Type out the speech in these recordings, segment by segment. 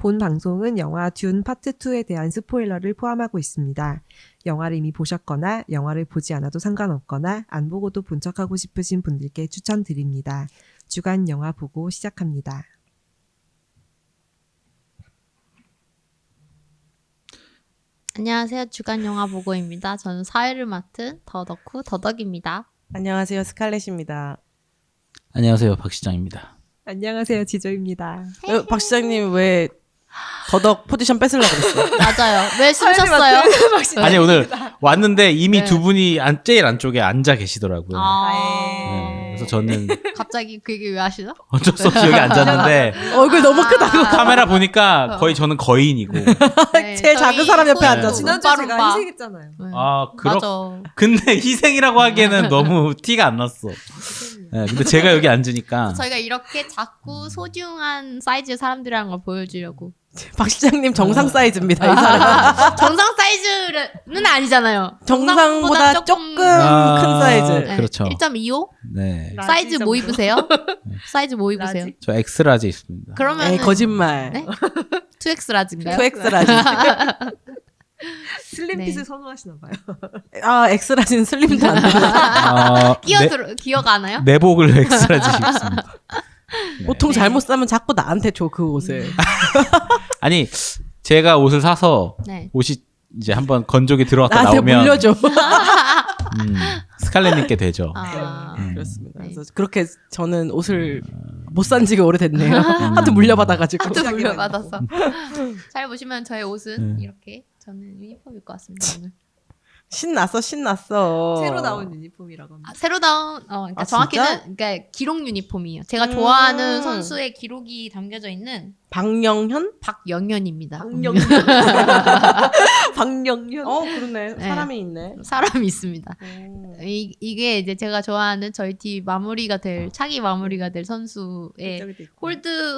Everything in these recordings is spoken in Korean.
본 방송은 영화 듄 파트 2에 대한 스포일러를 포함하고 있습니다. 영화를 이미 보셨거나 영화를 보지 않아도 상관없거나 안 보고도 본 척하고 싶으신 분들께 추천드립니다. 주간 영화 보고 시작합니다. 안녕하세요. 주간 영화 보고입니다. 저는 사회를 맡은 더덕후 더덕입니다. 안녕하세요. 스칼렛입니다. 안녕하세요. 박 시장입니다. 안녕하세요. 지조입니다. 박 시장님 왜 더덕 포지션 뺏으려고 그랬어요? 맞아요. 왜 숨셨어요? 아니 오늘 왔는데 이미 네. 두 분이 제일 안쪽에 앉아 계시더라고요. 아... 그래서 저는 갑자기 그 얘기 왜 하시죠? 어쩔 수 없이 여기 앉았는데 얼굴 너무 크다고. 카메라 보니까 거의 저는 거인이고. 네, 제일 작은 저희 사람 옆에 소유 앉았어. 지난주에 운빨, 제가 운빨. 희생했잖아요. 네. 아 맞아. 근데 희생이라고 하기에는 너무 티가 안 났어. 네, 근데 제가 여기 앉으니까 저희가 이렇게 작고 소중한 사이즈의 사람들이라는 걸 보여주려고. 박 시장님 정상 사이즈입니다. 이 사람. 정상 사이즈는 아니잖아요. 정상보다 조금 아, 큰 사이즈. 네, 그렇죠. 1.25? 네, 라지 사이즈 뭐 정도. 입으세요? 사이즈 뭐 입으세요? 라지? 저 엑스라지 있습니다. 그러면 에이, 거짓말. 네? 2X 라지인가요? 2X라지. 슬림핏을 네. 선호하시나 봐요. 아, X라지는 슬림도 안 돼. 기어가나요? 내복을 엑스라지 입습니다. 네. 보통 잘못 사면 자꾸 나한테 줘, 그 옷을. 아니 제가 옷을 사서 네. 옷이 이제 한번 건조기 들어갔다 나한테 나오면 물려줘. 스칼렛님께 되죠. 아, 그렇습니다. 네. 그래서 그렇게 저는 옷을 못 산 지가 오래됐네요. 하도 물려받아가지고. 하도 물려받았어. 잘 보시면 저의 옷은 네. 이렇게 저는 유니폼 입고 왔습니다 오늘. 신났어. 새로 나온 유니폼이라고 합니다. 새로 나온 그러니까 아, 정확히는 진짜? 그러니까 기록 유니폼이에요. 제가 좋아하는 음. 선수의 기록이 담겨져 있는 박영현? 박영현입니다. 박영현. 그러네. 네. 사람이 있네. 사람이 있습니다. 이게 이제 제가 좋아하는 저희 팀 마무리가 될 차기 마무리가 될 선수의 저기도 있고.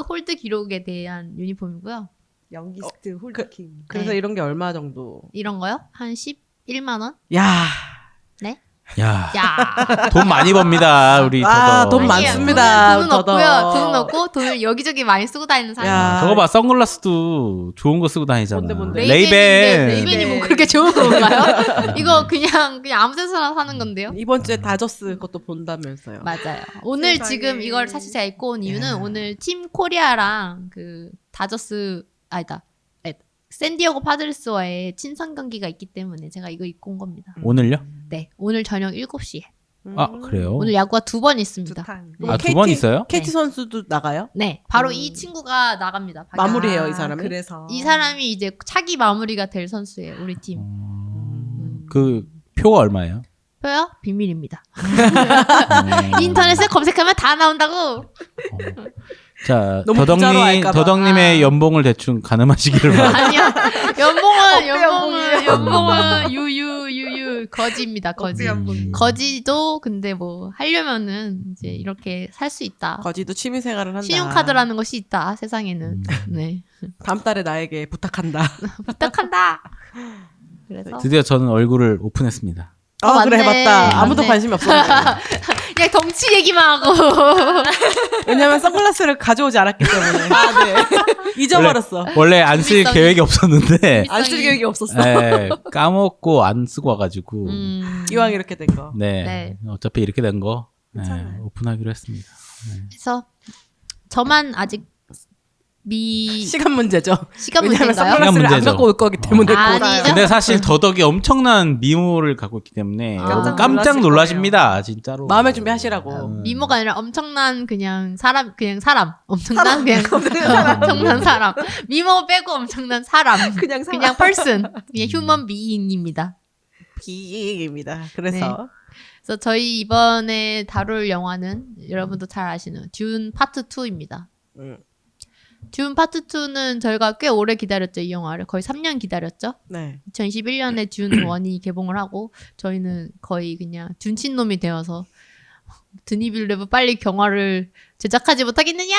홀드 기록에 대한 유니폼이고요. 연기스트 홀드킹. 그래서 네. 이런 게 얼마 정도? 이런 거요? 한 11만 원? 야, 네? 야, 야. 돈 많이 법니다 우리 아, 더더. 돈 아니에요. 많습니다. 돈은 더더. 없고요. 돈은 없고 돈을 여기저기 많이 쓰고 다니는 사람. 야. 저거 봐 선글라스도 좋은 거 쓰고 다니잖아. 뭔데? 레이벤. 레이벤이 뭐 그렇게 좋은 건가요? 이거 그냥 아무 데서나 사는 건데요. 이번 주에 다저스 것도 본다면서요. 맞아요. 오늘 세상에. 지금 이걸 사실 제가 입고 온 이유는 야. 오늘 팀 코리아랑 그 다저스 아니다. 샌디에고 파드레스와의 친선 경기가 있기 때문에 제가 이거 입고 온 겁니다. 오늘요? 네, 오늘 저녁 7시에. 아 그래요? 오늘 야구가 2번 있습니다. 두탕. 네. 아 두 번 있어요? KT 선수도 나가요? 네, 바로 이 친구가 나갑니다. 마무리해요, 이 사람이? 그래서 이 사람이 이제 차기 마무리가 될 선수예요, 우리 팀. 그 표가 얼마예요? 표요? 비밀입니다. 인터넷에 검색하면 다 나온다고. 자 너무 부자로 할까 봐. 더덕님의 아. 연봉을 대충 가늠하시기를 바랍니다. 아니요. 연봉은 유유 거지입니다. 거지. 거지도 근데 뭐 하려면은 이제 이렇게 살 수 있다. 거지도 취미 생활을 한다. 신용카드라는 것이 있다. 세상에는. 네. 다음 달에 나에게 부탁한다. 부탁한다. 그래서 드디어 저는 얼굴을 오픈했습니다. 그래, 맞네. 맞다. 아무도 맞네. 관심이 없었는데. 그냥 덩치 얘기만 하고. 왜냐면 선글라스를 가져오지 않았기 때문에. 잊어버렸어. 원래 안 쓸 재밌어. 계획이 없었는데 안 쓸 계획이 없었어. 예, 까먹고 안 쓰고 와가지고 이왕 이렇게 된 거. 네, 네. 어차피 이렇게 된 거 괜찮아요. 오픈하기로 했습니다. 그래서 저만 아직 시간 문제죠. 시간 왜냐면 문제인가요? 선글라스를 안 문제죠. 갖고 올 거기 때문에. 아니죠. 근데 사실 더덕이 엄청난 미모를 갖고 있기 때문에 아. 여러분 깜짝 깜짝 놀라실 놀라십니다, 진짜로. 마음의 준비하시라고. 미모가 아니라 엄청난 그냥 사람. 엄청난 그냥 엄청난 사람. 미모 빼고 엄청난 사람. 그냥 사람. 그냥 person. 그냥 휴먼 비잉입니다. 비입니다. 그래서 그래서 저희 이번에 다룰 영화는 여러분도 잘 아시는 듄 파트 2입니다. 듄 파트 2는 저희가 꽤 오래 기다렸죠, 이 영화를. 거의 3년 기다렸죠. 네. 2021년에 듄 1이 개봉을 하고 저희는 거의 그냥 듄친놈이 되어서 드니 빌레브 빨리 경화를 제작하지 못하겠느냐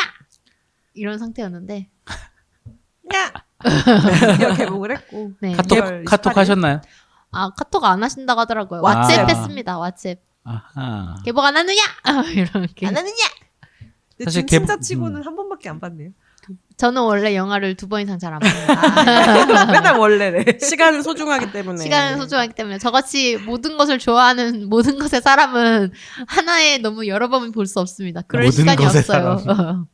이런 상태였는데 드디어 개봉을 했고. 네. 카톡 하셨나요? 아 카톡 안 하신다고 하더라고요. 왓츠앱. 왓츠앱 했습니다. 왓츠앱 아하. 개봉 안 하느냐 이렇게 안 하느냐? 근데 사실 지금 진짜 치고는 한 번밖에 안 봤네요. 저는 원래 영화를 2번 이상 잘 안 봅니다. 맨날 원래래. 시간은 소중하기 때문에. 시간은 소중하기 때문에 저같이 모든 것을 좋아하는 모든 것의 사람은 하나에 너무 여러 번 볼 수 없습니다. 그럴 모든 시간이 것의 없어요.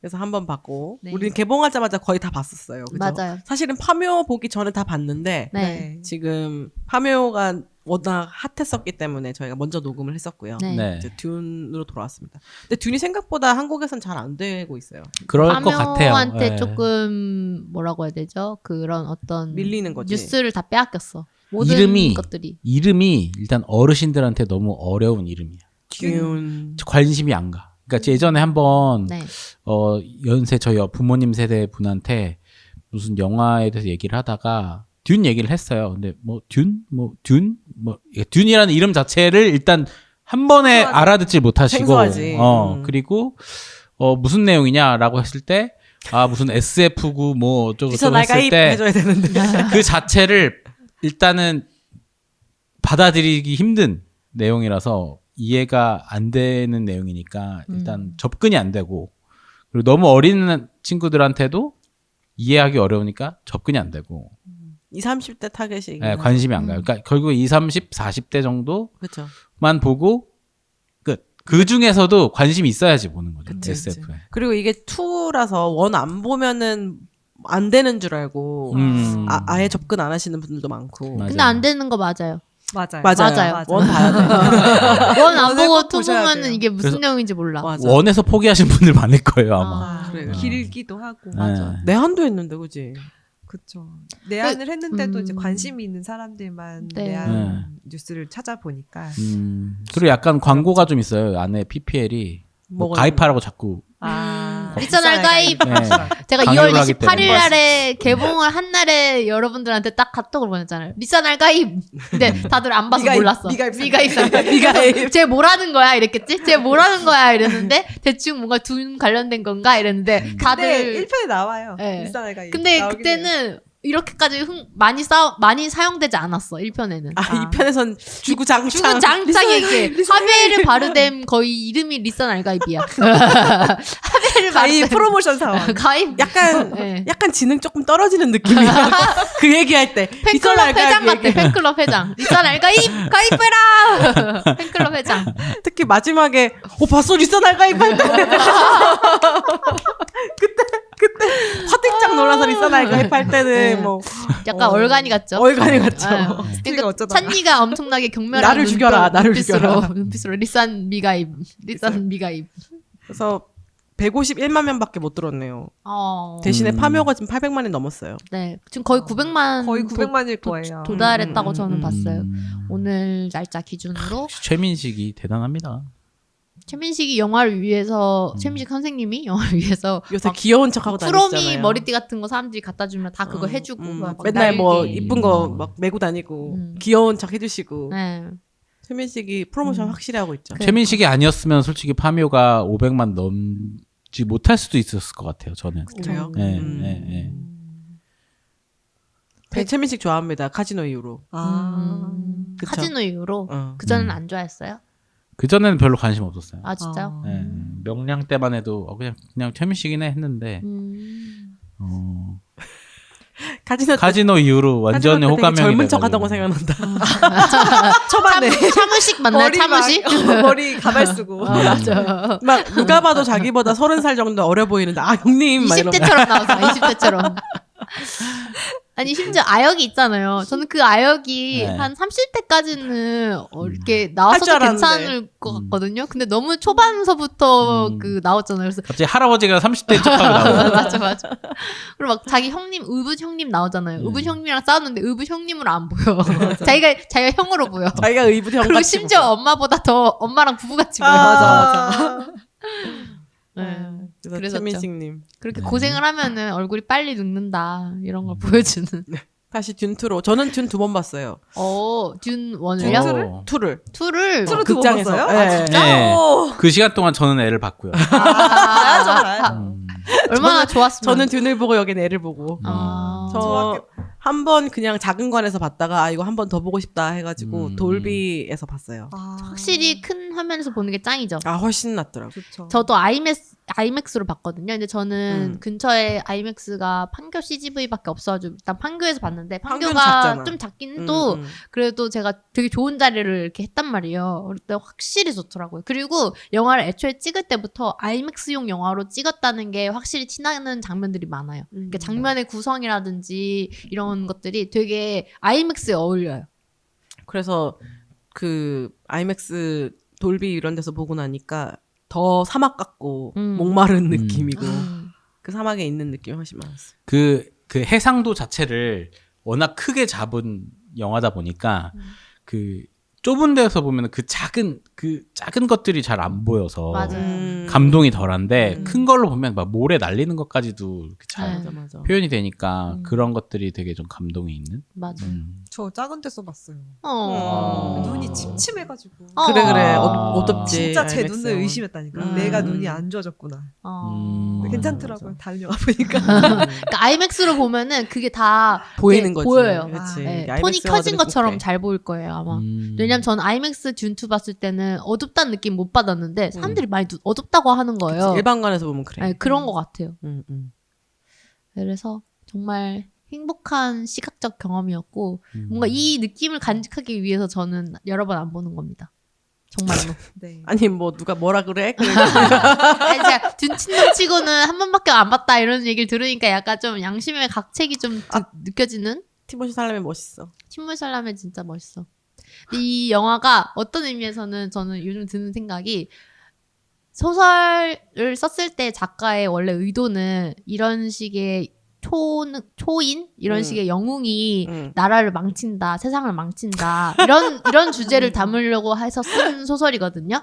그래서 한 번 봤고 네. 우리는 개봉하자마자 거의 다 봤었어요. 그죠? 맞아요. 사실은 파묘 보기 전에 다 봤는데 네. 지금 파묘가 워낙 핫했었기 때문에 저희가 먼저 녹음을 했었고요. 네. 네. 이제 듄으로 돌아왔습니다. 근데 듄이 생각보다 한국에선 잘 안 되고 있어요. 그럴 것 같아요. 파묘한테 예. 조금 뭐라고 해야 되죠? 그런 어떤 밀리는 거지. 뉴스를 다 빼앗겼어. 모든 이름이 것들이. 일단 어르신들한테 너무 어려운 이름이야. 듄. 관심이 안 가. 그러니까 예전에 한번 네. 연세 저희 부모님 세대 분한테 무슨 영화에 대해서 얘기를 하다가 듄 얘기를 했어요. 근데 듄이라는 이름 자체를 일단 한 번에 생소하지. 알아듣질 못하시고 생소하지. 그리고 무슨 내용이냐라고 했을 때 무슨 SF고 뭐 어쩌고 비서 저쩌고 했을 날가입 때 해줘야 되는데. 그 자체를 일단은 받아들이기 힘든 내용이라서 이해가 안 되는 내용이니까 일단 접근이 안 되고 그리고 너무 어린 친구들한테도 이해하기 어려우니까 접근이 안 되고 20, 30대 타겟이. 관심이 안 가요. 그러니까 결국 20, 30, 40대 정도만 그렇죠. 보고 끝. 그 중에서도 관심이 있어야지 보는 거죠. 그치, SF에. 그리고 이게 2라서 1 안 보면은 안 되는 줄 알고 아예 접근 안 하시는 분들도 많고. 맞아요. 근데 안 되는 거 맞아요. 맞아요. 맞아요. 원 봐야 돼. 원 안 원을 보고 꼭 투 보셔야 보면은 돼요. 이게 무슨 그래서- 내용인지 몰라. 맞아. 원에서 포기하신 분들 많을 거예요 아마. 그래요. 길기도 하고. 네. 내한도 했는데 그지? 그쵸. 내한을 했는데도 이제 음. 관심이 있는 사람들만 네. 내한 뉴스를 찾아보니까. 그리고 약간 광고가 좀 있어요. 안에 PPL이 뭐 뭐가 가입하라고 자꾸. 리서널 가입. 네. 제가 강요를 2월 하기 28일 때문에. 날에 개봉을 한 날에 여러분들한테 딱 카톡을 보냈잖아요. 리서널 가입. 근데 다들 안 봐서 미가입, 몰랐어. 미가입. 미가입. 쟤 뭐라는 거야 이랬겠지? 쟤 뭐라는 거야 이랬는데 대충 뭔가 둔 관련된 건가 이랬는데 근데 다들 1편에 나와요. 네. 일산회가 근데 나오긴 해요. 그때는 이렇게까지 많이 사용되지 않았어 1편에는. 2편에선 주구장창. 죽은 장창에게 하베르 바르뎀 거의 이름이 리선 알가입이야. 하베르 가입 바르뎀 프로모션 사원. 가입. 약간 네. 약간 지능 조금 떨어지는 느낌이야. 그 얘기할 때. 팬클럽 리서널 회장 가입 같아. 얘기. 팬클럽 회장. 리선 알가입 가입해라. 팬클럽 회장. 특히 마지막에 봤어 리서널 가입할 때. 그때 화들짝 놀라서 리서널 가입할 때는 네. 뭐 약간 얼간이 같죠. 얼간이 같죠. 그러니까 어쩌다가. 찬니가 엄청나게 경멸한 나를 죽여라, 나를 죽여라. 눈빛으로 리산 미가입. 리산 미가입. 그래서 151만 명밖에 못 들었네요. 어. 대신에 파묘가 지금 800만이 넘었어요. 네. 지금 거의 900만 거의 900만일 거예요. 도달했다고 저는 음. 봤어요. 오늘 날짜 기준으로 최민식이 대단합니다. 최민식이 영화를 위해서 최민식 선생님이 영화를 위해서 요새 막 귀여운 척하고 다니잖아요. 쿠로미 머리띠 같은 거 사람들이 갖다 주면 다 그거 해주고 막 맨날 뭐 날개. 이쁜 거 막 메고 다니고 음. 귀여운 척 해주시고 네. 최민식이 프로모션 확실히 하고 있죠. 최민식이 아니었으면 솔직히 파묘가 500만 넘지 못할 수도 있었을 것 같아요. 저는. 그래요? 네, 네, 네. 최민식 좋아합니다. 카지노 이후로. 그쵸? 카지노 이후로 어. 그 전엔 안 좋아했어요? 그 전에는 별로 관심 없었어요. 아 진짜요? 네, 명량 때만 해도 그냥 최민식이네 했는데 카지노 이후로 완전히 호감형이 젊은 돼가지고. 척하던 거 생각난다. 초반에 차무식 맞나요? 차무식? 머리 가발 쓰고. 맞아. 막 누가 봐도 자기보다 30살 정도 어려 보이는데 형님 막 이러면서 20대처럼 나오잖아. 20대처럼. 아니 심지어 아역이 있잖아요. 저는 그 아역이 네. 한 30대까지는 이렇게 할 줄 나와서도 알았는데. 괜찮을 것 같거든요. 근데 너무 초반서부터 그 나왔잖아요. 그래서 갑자기 할아버지가 30대인 척하고 나오고. 맞아. 그리고 막 자기 형님, 의붓 형님 나오잖아요. 의붓 형님이랑 싸웠는데 의붓 형님으로 안 보여. 자기가 형으로 보여. 자기가 의붓 형 그리고 같이 심지어 보고. 엄마보다 더 엄마랑 부부같이 보여. 맞아. 네. 그래서 그랬었죠. 최민식님 그렇게 고생을 하면은 얼굴이 빨리 늙는다 이런 걸 보여주는. 다시 듄2로 저는 듄 2번 봤어요. 듄 원을요? 어. 2를 투를. 투를 두번 극장에서. 봤어요? 네. 아, 진짜? 네. 오. 그 시간 동안 저는 애를 봤고요. 봐야죠. 얼마나 좋았으면. 저는 듄을 보고 여긴 애를 보고 아, 저 한 번 그냥 작은 관에서 봤다가 아 이거 한 번 더 보고 싶다 해가지고 돌비에서 봤어요. 확실히 큰 화면에서 보는 게 짱이죠. 아 훨씬 낫더라고. 좋죠. 저도 아이맥스로 봤거든요. 근데 저는 근처에 아이맥스가 판교 CGV밖에 없어가지고 일단 판교에서 봤는데 판교는 판교가 작잖아. 좀 작긴 또 그래도 제가 되게 좋은 자리를 이렇게 했단 말이에요. 그때 확실히 좋더라고요. 그리고 영화를 애초에 찍을 때부터 아이맥스용 영화로 찍었다는 게 확실히 티나는 장면들이 많아요. 그러니까 장면의 구성이라든지 이런 것들이 되게 아이맥스에 어울려요. 그래서 그 아이맥스 돌비 이런 데서 보고 나니까 더 사막 같고 목마른 느낌이고 그 사막에 있는 느낌이 훨씬 많았어요. 그 해상도 자체를 워낙 크게 잡은 영화다 보니까 그 좁은 데서 보면 그 작은 것들이 잘 안 보여서 맞아요. 감동이 덜한데 큰 걸로 보면 막 모래 날리는 것까지도 이렇게 잘 맞아. 표현이 되니까 그런 것들이 되게 좀 감동이 있는. 맞아. 저 작은 데서 봤어요. 어. 눈이 침침해가지고. 그래 아. 어둡지. 진짜 제 아이맥스 눈을 영화. 의심했다니까. 내가 눈이 안 좋아졌구나. 근데 괜찮더라고요. 맞아. 다른 영화 보니까. 그러니까 아이맥스로 보면은 그게 다 보이는 이게 거지. 보여요. 그치. 네, 아이맥스 톤이 켜진 영화들은 것처럼 그래. 잘 보일 거예요 아마. 음. 왜냐면 저는 아이맥스 듄2 봤을 때는 어둡다는 느낌 못 받았는데 사람들이 많이 어둡다고 하는 거예요. 그치, 일반관에서 보면 그래. 네, 그런 것 같아요. 음. 그래서 정말 행복한 시각적 경험이었고 뭔가 이 느낌을 간직하기 위해서 저는 여러 번 안 보는 겁니다. 정말로. 네. 아니 뭐 누가 뭐라 그래? 아니, 제가 둔친놈 치고는 한 번밖에 안 봤다 이런 얘기를 들으니까 약간 좀 양심의 각책이 좀 느껴지는. 티모시 살라메 멋있어. 침몰 살라메 진짜 멋있어. 근데 이 영화가 어떤 의미에서는 저는 요즘 드는 생각이 소설을 썼을 때 작가의 원래 의도는 이런 식의 초인 이런 식의 영웅이 나라를 망친다, 세상을 망친다 이런 주제를 담으려고 해서 쓴 소설이거든요.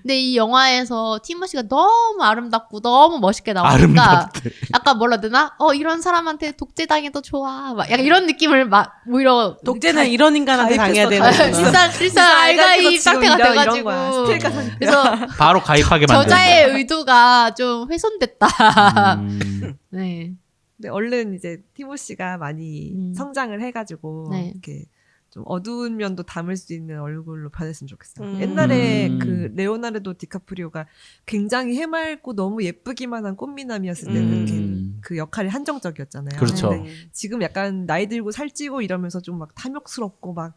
근데 이 영화에서 티모시가 너무 아름답고 너무 멋있게 나오니까 아름답대. 약간 뭐라 해야 되나? 이런 사람한테 독재당해도 좋아. 막 약간 이런 느낌을 막 오히려 독재는 이런 인간한테 당해야 되는구나. 일산 알가이 상태가 돼가지고 스틸가 상태. 그래서 바로 가입하게 만드는. 저자의 의도가 좀 훼손됐다. 음. 네. 근데 얼른 이제 티모시가 많이 성장을 해가지고 네. 이렇게 좀 어두운 면도 담을 수 있는 얼굴로 변했으면 좋겠어요. 음. 옛날에 그 레오나르도 디카프리오가 굉장히 해맑고 너무 예쁘기만 한 꽃미남이었을 때는 그 역할이 한정적이었잖아요. 그렇죠. 근데 지금 약간 나이 들고 살찌고 이러면서 좀 막 탐욕스럽고 막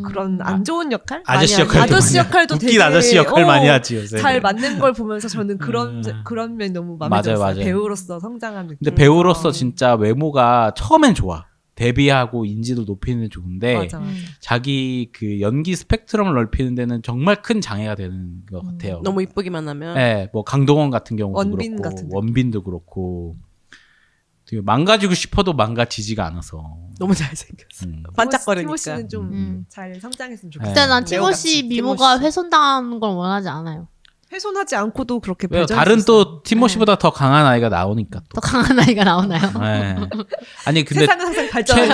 그런 안 좋은 역할? 아저씨 많이 역할도 아저씨 많이 역할도 웃긴 되게 아저씨 역할 많이 하지 요새. 잘 맞는 걸 보면서 저는 그런 면이 너무 마음에 맞아요, 들었어요. 맞아요. 배우로서 성장한 느낌. 근데 배우로서 진짜 외모가 처음엔 좋아. 데뷔하고 인지도 높이는 데 좋은데 맞아. 자기 그 연기 스펙트럼을 넓히는 데는 정말 큰 장애가 되는 것 같아요. 너무 이쁘기만 하면. 네, 뭐 강동원 같은 경우도 원빈 그렇고 같은 원빈도 그렇고 되게 망가지고 싶어도 망가지지가 않아서. 너무 잘생겼어. 반짝거리니까. 티모시는 좀 잘 성장했으면 좋겠어요. 일단 난 레오같이. 티모시 미모가 훼손당하는 걸 원하지 않아요. 훼손하지 않고도 그렇게 왜요? 발전할 다른 수 있어요. 또 티모시보다 더 강한 아이가 나오니까 또. 더 강한 아이가 나오나요? 네. 아니 근데 세상은 항상 발전해.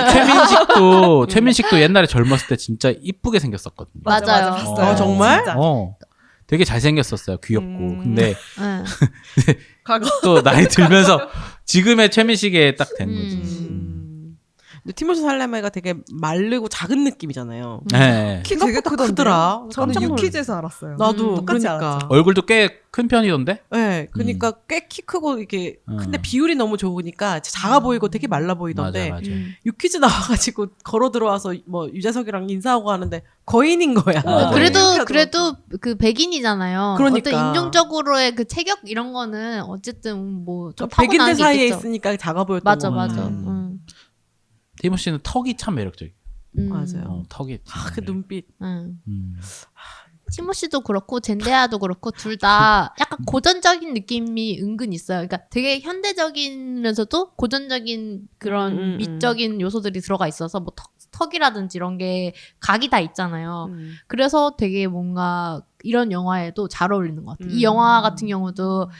최민식도 옛날에 젊었을 때 진짜 이쁘게 생겼었거든요. 맞아요. 봤어요. 정말? 진짜. 되게 잘생겼었어요. 귀엽고. 근데 네. 또 나이 들면서 지금의 최민식에 딱 된 거지. 근데 티모시 살라메가 되게 마르고 작은 느낌이잖아요. 네. 키 되게 생각보다 크던데. 크더라. 저는 깜짝 놀랐- 유키즈에서 알았어요. 나도 똑같이 그러니까. 알았죠. 얼굴도 꽤 큰 편이던데? 네, 그러니까 꽤 키 크고 이게 근데 비율이 너무 좋으니까 작아 보이고 되게 말라 보이던데 맞아. 유퀴즈 나와가지고 걸어 들어와서 뭐 유재석이랑 인사하고 하는데 거인인 거야. 그래도 그 백인이잖아요. 그러니까. 어떤 인종적으로의 그 체격 이런 거는 어쨌든 뭐 좀 백인들 타고나는 게 사이에 있겠죠. 있으니까 작아 보였던 맞아 거 맞아. 티모시는 턱이 참 매력적이에요. 맞아요. 턱이. 그 눈빛. 티모시도 그렇고 젠데야도 그렇고 둘 다 약간 고전적인 느낌이 은근 있어요. 그러니까 되게 현대적이면서도 고전적인 그런 미적인 요소들이 들어가 있어서 뭐 턱이라든지 이런 게 각이 다 있잖아요. 그래서 되게 뭔가 이런 영화에도 잘 어울리는 것 같아요. 이 영화 같은 경우도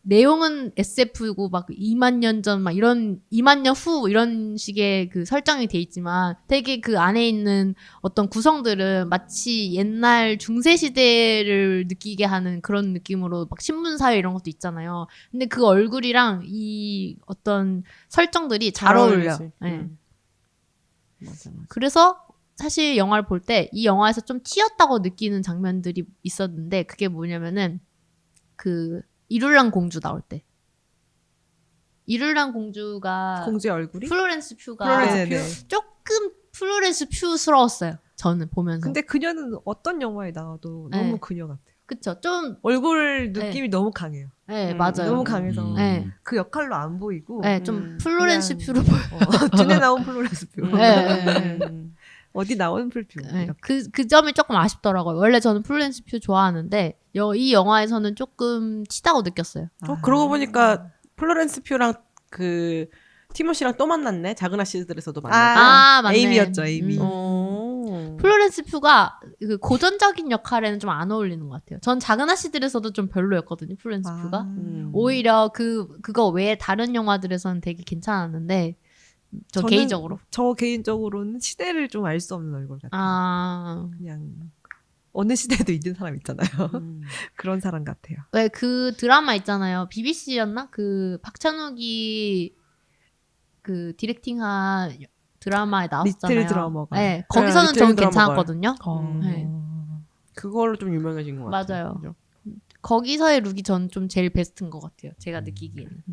내용은 SF고 막 2만 년 전 막 이런 2만 년 후 이런 식의 그 설정이 돼 있지만 되게 그 안에 있는 어떤 구성들은 마치 옛날 중세 시대를 느끼게 하는 그런 느낌으로 막 신문 사회 이런 것도 있잖아요. 근데 그 얼굴이랑 이 어떤 설정들이 잘 어울려. 어울리지. 네. 맞아. 그래서 사실 영화를 볼 때 이 영화에서 좀 튀었다고 느끼는 장면들이 있었는데 그게 뭐냐면은 그 이룰란 공주 나올 때 이룰란 공주가 공주의 얼굴이? 플로렌스 퓨가 플로렌스 퓨? 조금 플로렌스 퓨스러웠어요. 저는 보면서. 근데 그녀는 어떤 영화에 나와도 네. 너무 그녀 같아요. 그쵸. 좀, 얼굴 느낌이 너무 강해요. 네, 맞아요. 너무 강해서 네. 그 역할로 안 보이고 네, 좀 음. 플로렌스 그냥- 퓨로 보여요. 눈에 나온 플로렌스 뷰. 네. 어디 나오는 뷰. 네, 이렇게. 그 점이 조금 아쉽더라고요. 원래 저는 플로렌스 퓨 좋아하는데, 이 영화에서는 조금 튀다고 느꼈어요. 그러고 보니까 플로렌스 퓨랑 그 티모시랑 또 만났네. 작은 아씨들에서도 만났고. 맞네. 에이미였죠, 에이미. 플로렌스 퓨가 그 고전적인 역할에는 좀 안 어울리는 것 같아요. 전 작은 아씨들에서도 좀 별로였거든요, 플로렌스 퓨가. 오히려 그거 외에 다른 영화들에서는 되게 괜찮았는데, 저는 개인적으로. 저 개인적으로는 시대를 좀 알 수 없는 얼굴 같아요. 그냥 어느 시대에도 있는 사람 있잖아요. 그런 사람 같아요. 왜 그 드라마 있잖아요. BBC였나? 그 박찬욱이 그 디렉팅한 드라마에 나왔잖아요. 리틀 드러머가. 네, 거기서는 리틀 좀 드러머가. 괜찮았거든요. 네. 그걸로 좀 유명해진 것 같아요. 맞아요. 그죠? 거기서의 룩이 전 좀 제일 베스트인 것 같아요. 제가 느끼기에는.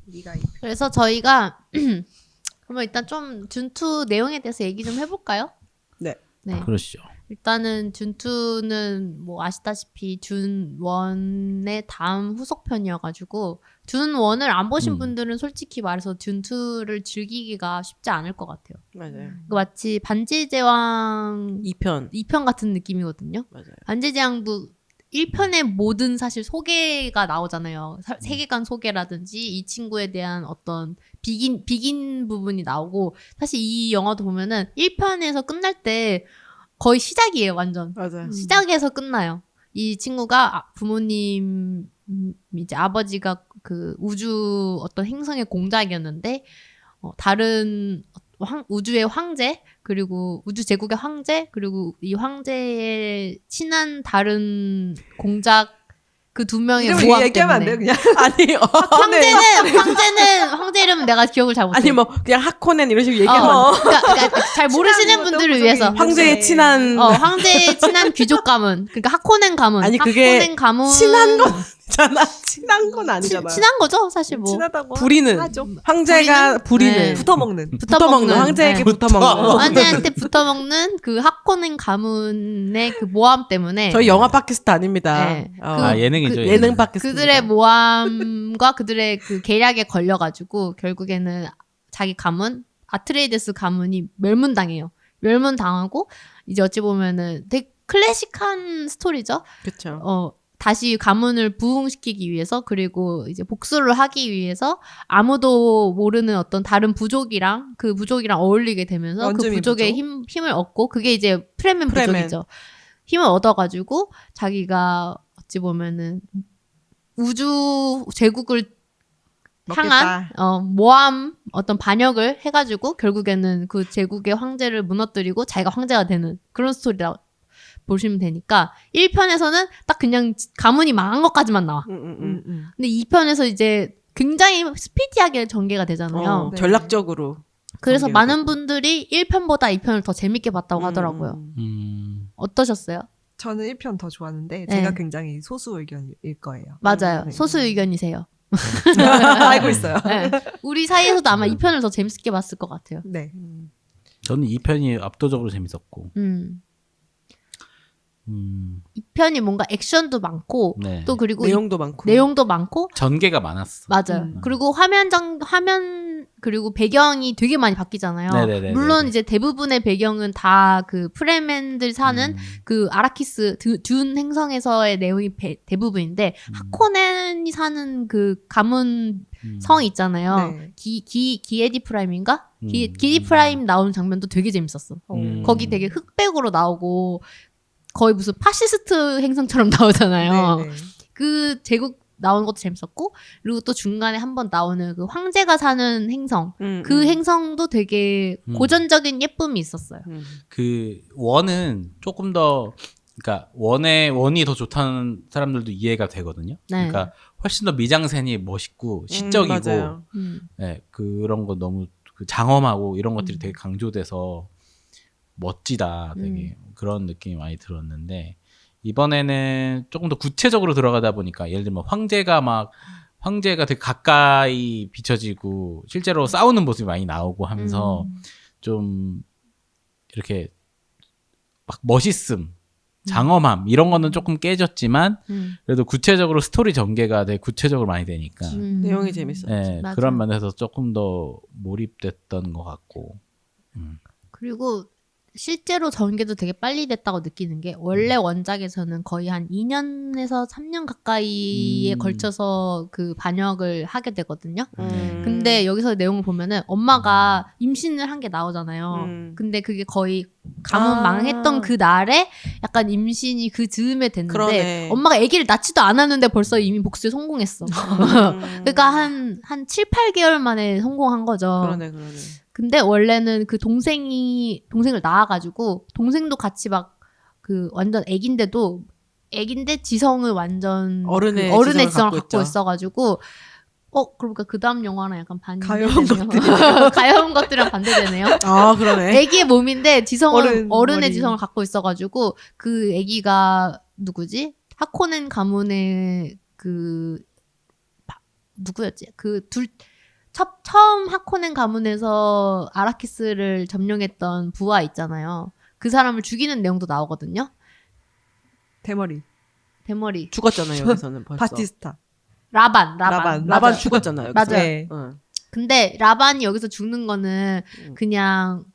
네가 그래서 저희가 그러면 일단 좀 준투 내용에 대해서 얘기 좀 해볼까요? 네. 네. 그러시죠. 일단은 준투는 뭐 아시다시피 준1의 다음 후속편이어가지고 준1을 안 보신 분들은 솔직히 말해서 준2를 즐기기가 쉽지 않을 것 같아요. 맞아요. 그 마치 반지의 제왕 2편. 같은 느낌이거든요. 맞아요. 반지의 제왕도 1편의 모든 사실 소개가 나오잖아요. 세계관 소개라든지 이 친구에 대한 어떤 비긴 부분이 나오고 사실 이 영화도 보면은 1편에서 끝날 때 거의 시작이에요, 완전. 맞아요. 시작에서 끝나요. 이 친구가 부모님 이제 아버지가 그 우주 어떤 행성의 공작이었는데 다른 우주의 황제 그리고 우주 제국의 황제 그리고 이 황제의 친한 다른 공작 그 두 명의 이름을 모함 얘기하면 안 때문에 돼요, 그냥. 아니, 황제 이름은 내가 기억을 잘 못해. 아니 뭐 그냥 하코넨 이런 식으로 얘기하면 안 돼. 그러니까 잘 모르시는 친한 분들을 어떤 위해서 구석이 황제의 친한 황제의 친한 귀족 가문 그러니까 하코넨 가문 아니, 그게 하코넨 가문 친한 거잖아. 친한 건 아니잖아. 친한 거죠 사실 뭐 친하다고 부리는 하죠. 황제가 부리는 네. 붙어먹는. 붙어먹는 황제에게 네. 붙어먹는. 황제한테 붙어먹는 그 하코넨 가문의 그 모함 때문에 저희 영화 팟캐스트 아닙니다. 네. 예능이죠. 그- 예능 팟캐스트. 그들의 모함과 그들의 그 계략에 걸려가지고 결국에는 자기 가문 아트레이데스 가문이 멸문당해요. 멸문당하고 이제 어찌 보면은 되게 클래식한 스토리죠. 그렇죠. 다시 가문을 부흥시키기 위해서 그리고 이제 복수를 하기 위해서 아무도 모르는 어떤 다른 부족이랑 그 부족이랑 어울리게 되면서 그 원주민 부족의 부족. 힘을 얻고 그게 이제 프레멘 부족이죠. 힘을 얻어가지고 자기가 어찌 보면은 우주 제국을 향한 모함 어떤 반역을 해가지고 결국에는 그 제국의 황제를 무너뜨리고 자기가 황제가 되는 그런 스토리라 보시면 되니까 1편에서는 딱 그냥 가문이 망한 것까지만 나와. 근데 2편에서 이제 굉장히 스피디하게 전개가 되잖아요. 네. 전략적으로. 그래서 전개가 많은 되고. 분들이 1편보다 2편을 더 재밌게 봤다고 하더라고요. 어떠셨어요? 저는 1편 더 좋았는데 네. 제가 굉장히 소수 의견일 거예요. 맞아요. 네. 소수 의견이세요. 알고 있어요. 네. 우리 사이에서도 아마 2편을 더 재밌게 봤을 것 같아요. 네. 저는 2편이 압도적으로 재밌었고. 2편이 뭔가 액션도 많고 네. 또 그리고 내용도 많고. 내용도 많고 전개가 많았어. 맞아요. 그리고 화면 그리고 배경이 되게 많이 바뀌잖아요. 네네네네네. 물론 이제 대부분의 배경은 다 그 프레맨들 사는 그 아라키스 듄 행성에서의 내용이 대부분인데 하코넨이 사는 그 가문 성 있잖아요. 네. 기에디 프라임인가? 기에디 프라임 나오는 장면도 되게 재밌었어. 거기 되게 흑백으로 나오고 거의 무슨 파시스트 행성처럼 나오잖아요. 네, 네. 그 제국 나오는 것도 재밌었고 그리고 또 중간에 한번 나오는 그 황제가 사는 행성 그 행성도 되게 고전적인 예쁨이 있었어요. 그 원은 조금 더 그러니까 원이 더 좋다는 사람들도 이해가 되거든요. 네. 그러니까 훨씬 더 미장센이 멋있고 시적이고 맞아요. 네, 그런 거 너무 그 장엄하고 이런 것들이 되게 강조돼서 멋지다 되게 그런 느낌이 많이 들었는데 이번에는 조금 더 구체적으로 들어가다 보니까 예를 들면 황제가 되게 가까이 비춰지고 실제로 싸우는 모습이 많이 나오고 하면서 좀 이렇게 막 멋있음, 장엄함 이런 거는 조금 깨졌지만 그래도 구체적으로 스토리 전개가 되게 구체적으로 많이 되니까 내용이 재밌었지. 네, 맞아. 그런 면에서 조금 더 몰입됐던 것 같고 그리고 실제로 전개도 되게 빨리 됐다고 느끼는 게 원래 원작에서는 거의 한 2년에서 3년 가까이에 걸쳐서 그 반역을 하게 되거든요. 근데 여기서 내용을 보면은 엄마가 임신을 한 게 나오잖아요. 근데 그게 거의 가문 망했던 그 날에 약간 임신이 그 즈음에 됐는데 그러네. 엄마가 아기를 낳지도 않았는데 벌써 이미 복수에 성공했어. 그러니까 한 7, 8개월 만에 성공한 거죠. 그러네. 근데 원래는 그 동생을 낳아가지고 동생도 같이 막 그 완전 애긴데 지성을 완전 어른의 그 어른의 지성을 지성을 갖고 갖고 있죠. 있어가지고 그러니까 그 다음 영화랑 약간 가여운 반대되네요. 가여운 것들이랑 반대되네요. 아, 그러네. 애기의 몸인데 지성은 어른의 머리. 지성을 갖고 있어가지고 그 애기가 누구지? 하코넨 가문의 누구였지? 처음 하코넨 가문에서 아라키스를 점령했던 부하 있잖아요. 그 사람을 죽이는 내용도 나오거든요. 대머리. 대머리. 죽었잖아요, 여기서는 벌써. 바티스타. 라반. 라반 죽었잖아요. 여기서. 맞아요. 네. 응. 근데 라반이 여기서 죽는 거는 그냥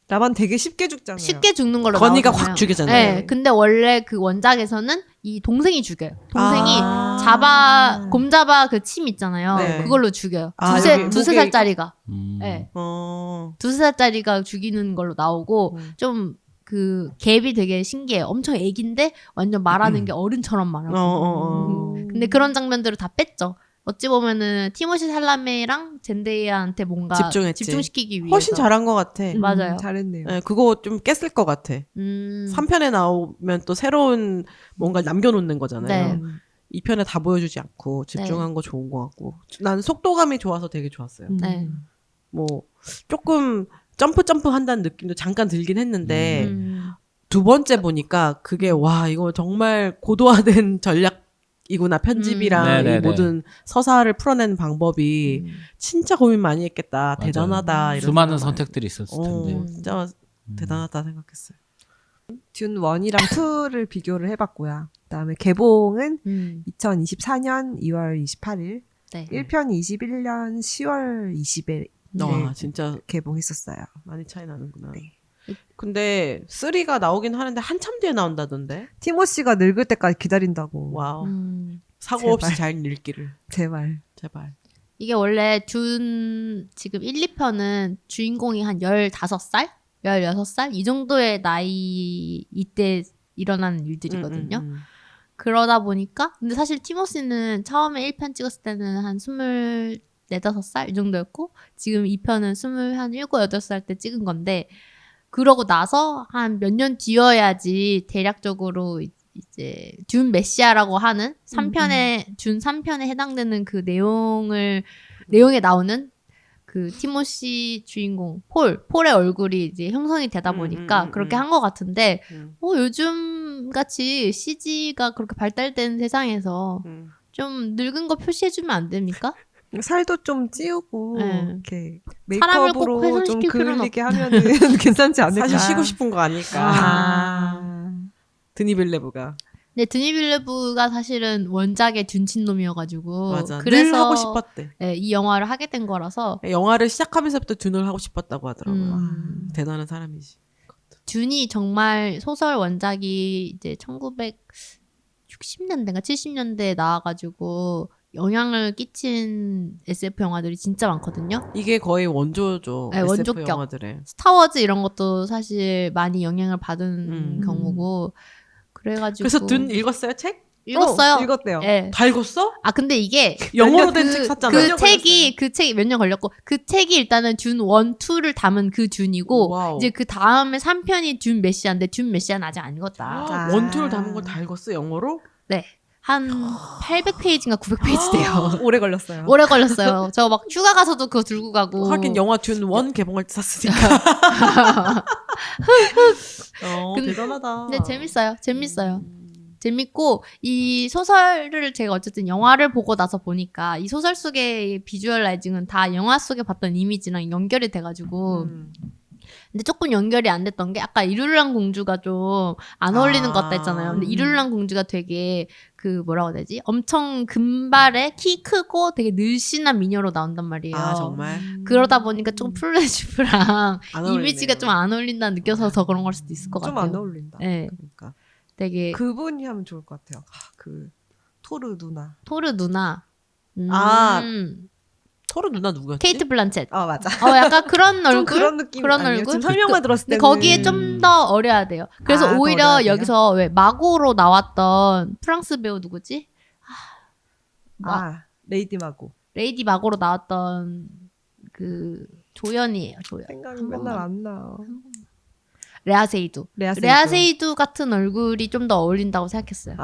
라반 되게 쉽게 죽잖아요. 쉽게 죽는 걸로 건이가 나오잖아요. 확 죽이잖아요. 네, 근데 원래 그 원작에서는 이 동생이 죽여요. 동생이 아. 곰잡아 그 침 있잖아요. 네. 그걸로 죽여요. 아, 여기 두세 목에 살짜리가. 네. 두세 살짜리가 죽이는 걸로 나오고 좀 그 갭이 되게 신기해요. 엄청 애기인데 완전 말하는 게 어른처럼 말하고. 근데 그런 장면들을 다 뺐죠. 어찌 보면은 티모시 살라메랑 젠데이아한테 뭔가 집중했지. 집중시키기 위해서. 훨씬 잘한 것 같아. 맞아요. 잘했네요. 네, 그거 좀 깼을 것 같아. 3편에 나오면 또 새로운 뭔가를 남겨놓는 거잖아요. 네. 2편에 다 보여주지 않고 집중한 거 좋은 것 같고. 난 속도감이 좋아서 되게 좋았어요. 네. 뭐 조금 점프 한다는 느낌도 잠깐 들긴 했는데 두 번째 보니까 그게 와 이거 정말 고도화된 전략이구나. 편집이랑 이 네네네. 모든 서사를 풀어내는 방법이 진짜 고민 많이 했겠다. 맞아요. 대단하다. 이런 수많은 생각 많이 선택들이 있었을 텐데 진짜 대단하다 생각했어요. 듄 1이랑 2를 비교를 해봤고요. 그다음에 개봉은 2024년 2024년 2월 28일, 네. 1편 21년 10월 20일 와 진짜 개봉했었어요. 많이 차이 나는구나. 네. 근데 3가 나오긴 하는데 한참 뒤에 나온다던데. 티모시가 늙을 때까지 기다린다고. 와우. 사고 제발. 없이 잘 읽기를. 제발. 제발. 이게 원래 지금 1, 2편은 주인공이 한 15살? 16살? 이 정도의 나이 이때 일어나는 일들이거든요. 그러다 보니까 근데 사실 티모시는 처음에 1편 찍었을 때는 한 24, 5살 이 정도였고 지금 2편은 27, 8살 때 찍은 건데 그러고 나서 한 몇 년 뒤여야지 대략적으로 이제 듄 메시아라고 하는 3편에 듄 3편에 해당되는 그 내용에 나오는 그 티모시 주인공 폴의 얼굴이 이제 형성이 되다 보니까 그렇게 한 것 같은데 요즘 같이 CG가 그렇게 발달된 세상에서 좀 늙은 거 표시해주면 안 됩니까? 살도 좀 찌우고 네. 이렇게 사람을 꼭 메이크업으로 좀 훼손시킬 필요는 그을리게 하면은 괜찮지 않을까? 사실 쉬고 싶은 거 아닐까. 아. 드니빌레브가. 근데 드니빌레브가 사실은 원작의 둔친놈이어가지고 맞아. 그래서 늘 하고 싶었대. 네, 이 영화를 하게 된 거라서 영화를 시작하면서부터 둔을 하고 싶었다고 하더라고요. 대단한 사람이지. 둔이 정말 소설 원작이 이제 1960년대인가 70년대에 나와가지고 영향을 끼친 SF 영화들이 진짜 많거든요. 이게 거의 원조죠. 네, SF 원조격. 영화들의. 스타워즈 이런 것도 사실 많이 영향을 받은 경우고 그래가지고 그래서 둔 읽었어요 책? 읽었어요. 읽었대요. 네. 다 읽었어? 아 근데 이게 영어로 된 책 샀잖아요. 그 책이 몇 년 걸렸고 그 책이 일단은 듄 1, 2를 담은 그 듄이고 와우. 이제 그 다음에 3편이 듄 메시아인데 듄 메시아는 아직 안 읽었다. 아. 원투를 담은 걸 다 읽었어 영어로? 네. 한 800페이지인가 900페이지 돼요. 오래 걸렸어요. 오래 걸렸어요. 저 막 휴가 가서도 그거 들고 가고. 하긴 영화 듄 1 개봉할 때 샀으니까. 대단하다. 근데 재밌어요. 재밌고 이 소설을 제가 어쨌든 영화를 보고 나서 보니까 이 소설 속의 비주얼라이징은 다 영화 속에 봤던 이미지랑 연결이 돼가지고 근데 조금 연결이 안 됐던 게 아까 이룰란 공주가 좀 안 어울리는 것 같다 했잖아요. 근데 이룰란 공주가 되게 그 뭐라고 해야 되지? 엄청 금발에 키 크고 되게 늘씬한 미녀로 나온단 말이에요. 아, 정말? 그러다 보니까 좀 플래시프랑 안 어울리네요. 이미지가 좀 안 어울린다는 느껴서 더 그런 걸 수도 있을 것 좀 같아요. 안 어울린다. 네, 그러니까. 되게 그분이 하면 좋을 것 같아요. 그 토르 누나. 토르 누나. 아, 토르 누나 누구였지? 케이트 블란쳇. 맞아. 약간 그런 좀 얼굴? 그런 느낌. 그런 아니에요? 얼굴? 지금 설명만 들었을 근데 때는. 거기에 좀 더 어려야 돼요. 그래서 더 오히려 어려야 돼요? 여기서 왜 마고로 나왔던 프랑스 배우 누구지? 레이디 마고. 레이디 마고로 나왔던 그 조연이에요. 조연. 생각이 한 맨날 번만. 안 나. 레아 세이두. 레아 세이두 같은 얼굴이 좀 더 어울린다고 생각했어요.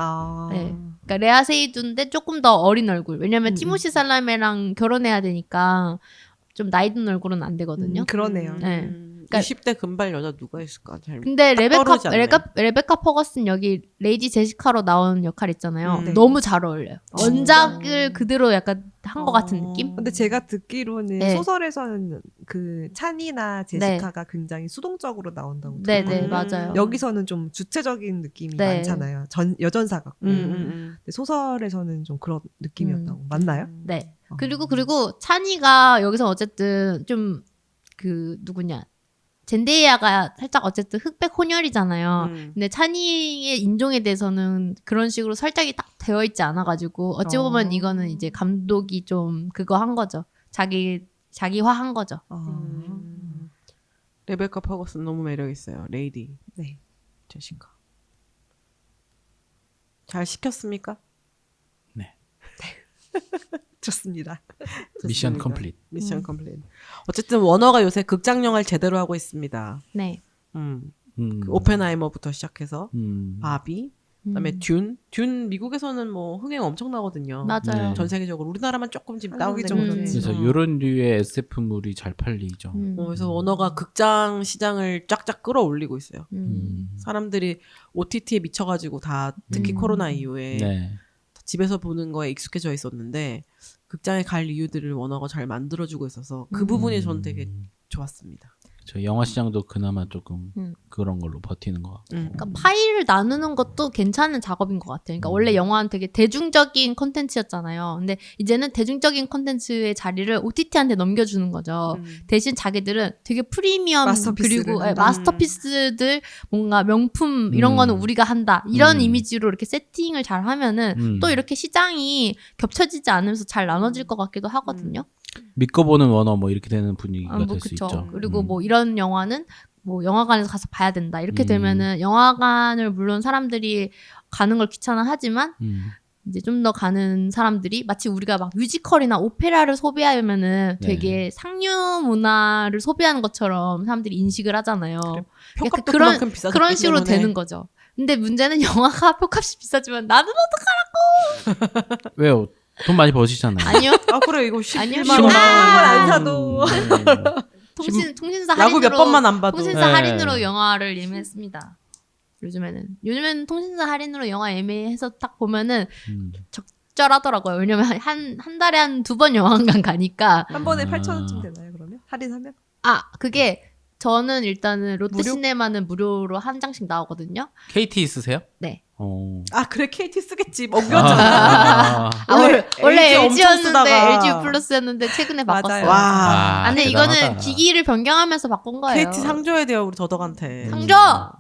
네. 그러니까 레아 세이두인데 조금 더 어린 얼굴. 왜냐면 티모시 살라메랑 결혼해야 되니까 좀 나이 든 얼굴은 안 되거든요. 그러네요. 네. 20대 금발 여자 누가 있을까? 잘. 근데 딱 떠오르지 않네. 레베카 퍼거슨 여기 레이디 제시카로 나온 역할 있잖아요. 네. 너무 잘 어울려요. 원작을 그대로 약간 한 것 같은 느낌? 근데 제가 듣기로는 네. 소설에서는 그 찬이나 제시카가 굉장히 수동적으로 나온다고 네네, 들었거든요. 맞아요. 여기서는 좀 주체적인 느낌이 네. 많잖아요. 여전사 같고. 근데 소설에서는 좀 그런 느낌이었다고. 맞나요? 네. 그리고 찬이가 여기서 어쨌든 좀 그 누구냐. 젠데이아가 살짝 어쨌든 흑백 혼혈이잖아요. 근데 찬이의 인종에 대해서는 그런 식으로 설정이 딱 되어 있지 않아가지고 어찌 보면 이거는 이제 감독이 좀 그거 한 거죠. 자기화 한 거죠. 레베카 퍼거슨 너무 매력 있어요. 레이디 네. 제시카. 잘 시켰습니까? 네. 좋습니다. 미션 좋습니다. 컴플릿. 미션 컴플릿. 어쨌든 워너가 요새 극장 영화를 제대로 하고 있습니다. 네. 그 오펜하이머부터 시작해서 바비, 그다음에 듄 미국에서는 뭐 흥행 엄청나거든요. 맞아요. 네. 전 세계적으로 우리나라만 조금 지금 한국이 다운된 좀 거지. 그렇지. 그래서 이런 류의 SF물이 잘 팔리죠. 그래서 워너가 극장 시장을 쫙쫙 끌어올리고 있어요. 사람들이 OTT에 미쳐가지고 다 특히 코로나 이후에 네. 집에서 보는 거에 익숙해져 있었는데 극장에 갈 이유들을 워너가 잘 만들어주고 있어서 그 부분이 전 되게 좋았습니다. 저 영화 시장도 그나마 조금 그런 걸로 버티는 것 같고. 그러니까 파일을 나누는 것도 괜찮은 작업인 것 같아요. 그러니까 원래 영화는 되게 대중적인 콘텐츠였잖아요. 근데 이제는 대중적인 콘텐츠의 자리를 OTT한테 넘겨주는 거죠. 대신 자기들은 되게 프리미엄 마스터피스를 그리고 한다. 마스터피스들 뭔가 명품 이런 거는 우리가 한다. 이런 이미지로 이렇게 세팅을 잘 하면은 또 이렇게 시장이 겹쳐지지 않으면서 잘 나눠질 것 같기도 하거든요. 믿고 보는 워너 뭐 이렇게 되는 분위기가 뭐 될 수 그쵸. 있죠. 그리고 뭐 이런 영화는 뭐 영화관에서 가서 봐야 된다. 이렇게 되면은 영화관을 물론 사람들이 가는 걸 귀찮아하지만 이제 좀 더 가는 사람들이 마치 우리가 막 뮤지컬이나 오페라를 소비하면은 네. 되게 상류 문화를 소비하는 것처럼 사람들이 인식을 하잖아요. 표값도 그런 그만큼 비싸졌기 그런 식으로 때문에. 되는 거죠. 근데 문제는 영화가 표값이 비싸지만 나는 왜요? 돈 많이 버시잖아요. 아니요. 아 그래 이거 아니요. 11만 원. 안 사도. 통신사 야구 몇 할인으로 번만 안 봐도. 통신사 네. 할인으로 영화를 예매했습니다. 요즘에는 통신사 할인으로 영화 예매해서 딱 보면은 적절하더라고요. 왜냐면 한 달에 한 2번 영화관 가니까 한 번에 8,000원쯤 되나요, 그러면? 할인하면? 그게 저는 일단은 무료? 롯데시네마는 무료로 한 장씩 나오거든요. KT 있으세요? 네. 아 그래 KT 쓰겠지. 옮겼잖아. 원래 LG 엄청 LG였는데 쓰다가. LG 플러스였는데 최근에 맞아요. 바꿨어요. 와. 근데 대단하다. 이거는 기기를 변경하면서 바꾼 거예요. KT 상 줘야 돼요 우리 더덕한테. 상줘!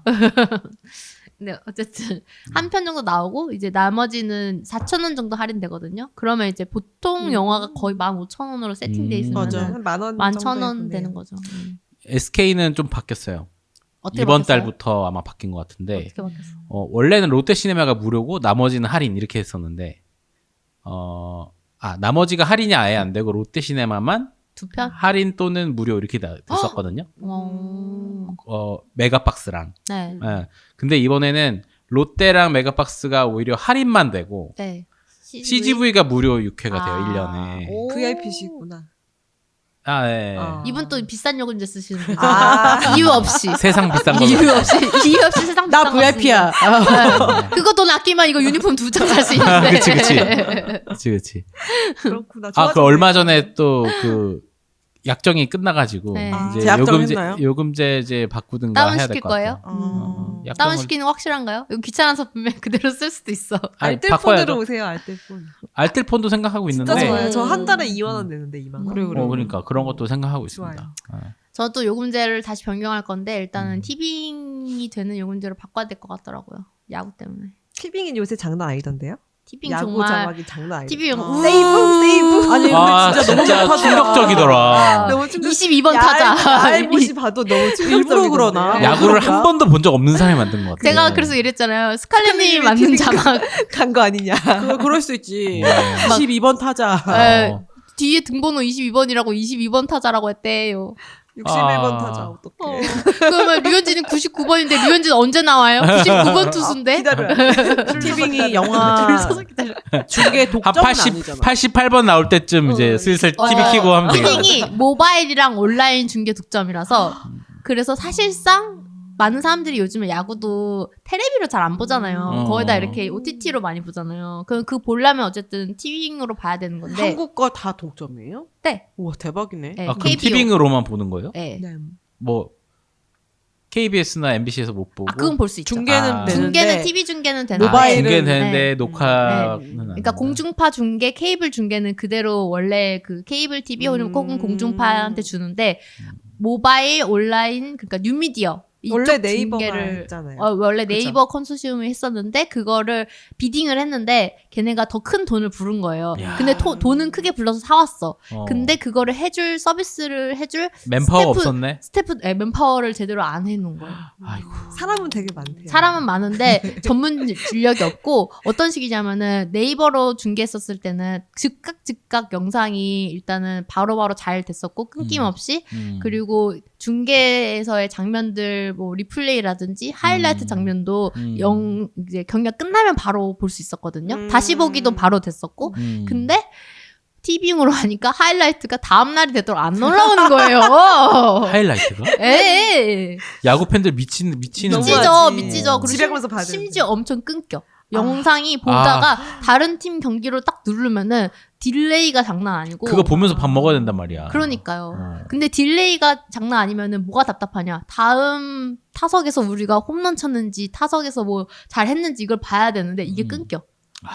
근데 어쨌든 한 편 정도 나오고 이제 나머지는 4,000원 정도 할인되거든요. 그러면 이제 보통 영화가 거의 15,000원으로 세팅돼 있으면 맞아. 한 10,000원 11,000원 되는 거죠. SK는 좀 바뀌었어요. 어떻게 이번 바뀌었어요? 달부터 아마 바뀐 것 같은데 어떻게 바뀌었어? 원래는 롯데시네마가 무료고 나머지는 할인 이렇게 했었는데 나머지가 할인이 아예 안 되고 롯데시네마만 두 편? 할인 또는 무료 이렇게 됐었거든요. 어... 메가박스랑. 네. 예. 근데 이번에는 롯데랑 메가박스가 오히려 할인만 되고 네. CGV가 무료 6회가 돼요. 아, 1년에. 오. VIP시구나. 아, 네. 이분 또 비싼 요금제 쓰시는 분. 아. 이유 없이. 세상 비싼 거. 이유 없이 세상 나 비싼 거 VIP야. 쓰는데. 네. 그거 돈 아끼면 이거 유니폼 2장 살 수 있는데. 그치. 그렇구나. 아, 그 좋아졌네. 얼마 전에 또 그 약정이 끝나가지고 네. 아, 이제 재약정했나요? 요금제 이제 바꾸든가 다운 해야 될 시킬 것 같아요. 거예요? 약정을- 다운 시키는 거 확실한가요? 이거 귀찮아서 분명 그대로 쓸 수도 있어. 아니, 알뜰폰으로 바꿔야죠. 오세요. 알뜰폰. 알뜰폰도 생각하고 진짜 있는데 좋아요. 저 한 달에 2만 원 내는데 2만 원. 그래, 그래. 그러니까 그런 것도 생각하고 있습니다. 좋아요. 네. 저도 요금제를 다시 변경할 건데 일단은 티빙이 되는 요금제로 바꿔야 될 것 같더라고요. 야구 때문에. 티빙은 요새 장난 아니던데요? 티빙 야구 정말 자막이 장난 아니던데. 티빙 세이브. 아니 아, 근데 진짜 너무 진짜 못하더라. 충격적이더라. 너무 충격- 22번 타자. 알보시 봐도 너무 충격적이던데. 일부러 그러나? 야구를 그러니까? 한 번도 본 적 없는 사람이 만든 것 같아요. 제가 그래서 이랬잖아요. 스칼렛님이 스칼렛님이 만든 티빙 자막 간거 아니냐. 그럴 수 있지. 네. 22번 타자. 에, 뒤에 등번호 22번이라고 22번 타자라고 했대요. 61번 아. 타자 어떡해. 그러면 류현진은 99번인데 류현진 언제 나와요? 99번 투수인데? 기다려요. 티빙이 영화 줄 서서 기다려. 중계 한 독점은 80, 아니잖아. 88번 나올 때쯤 이제 슬슬 TV 켜고 하면 되겠다. 티빙이 모바일이랑 온라인 중계 독점이라서 그래서 사실상 많은 사람들이 요즘에 야구도 테레비로 잘 안 보잖아요. 거의 다 이렇게 OTT로 많이 보잖아요. 그 보려면 어쨌든 티빙으로 봐야 되는 건데. 한국 거 다 독점이에요? 네. 우와 대박이네. 네, 아, 그럼 KBO. 티빙으로만 보는 거예요? 네. 네. 뭐 KBS나 MBC에서 못 보고 아, 그건 볼 수 있죠. 중계는 아. 되는데 중계는 TV 중계는 되는데. 모바일은- 중계는 되는데 네. 녹화는 안 그러니까 된다. 공중파 중계, 케이블 중계는 그대로 원래 그 케이블 TV 혹은 공중파한테 주는데 모바일, 온라인, 그러니까 뉴미디어 이쪽 원래 네이버가 중계를 했잖아요. 원래 그쵸? 네이버 컨소시엄이 했었는데 그거를 비딩을 했는데 걔네가 더 큰 돈을 부른 거예요. 야. 근데 돈은 크게 불러서 사왔어. 어. 근데 그거를 해줄 서비스를 해줄 맨파워 스태프- 없었네. 맨파워를 제대로 안 해놓은 거예요. 아이고. 사람은 되게 많대요. 사람은 많은데 전문 인력이 없고 어떤 식이냐면은 네이버로 중계했었을 때는 즉각 영상이 일단은 바로바로 잘 됐었고 끊김없이 그리고 중계에서의 장면들 뭐 리플레이라든지 하이라이트 장면도 이제 경기가 끝나면 바로 볼 수 있었거든요. 다시 보기도 바로 됐었고 근데 티빙으로 하니까 하이라이트가 다음 날이 되도록 안 올라오는 거예요. 하이라이트가? 에 야구 팬들 미치는 너무하지. 미치죠. 그리고 집에 가면서 봐야 심지어 엄청 끊겨. 영상이 보다가 다른 팀 경기로 딱 누르면은 딜레이가 장난 아니고. 그거 보면서 밥 먹어야 된단 말이야. 그러니까요. 어. 근데 딜레이가 장난 아니면은 뭐가 답답하냐. 다음 타석에서 우리가 홈런 쳤는지 타석에서 뭐 잘했는지 이걸 봐야 되는데 이게 끊겨.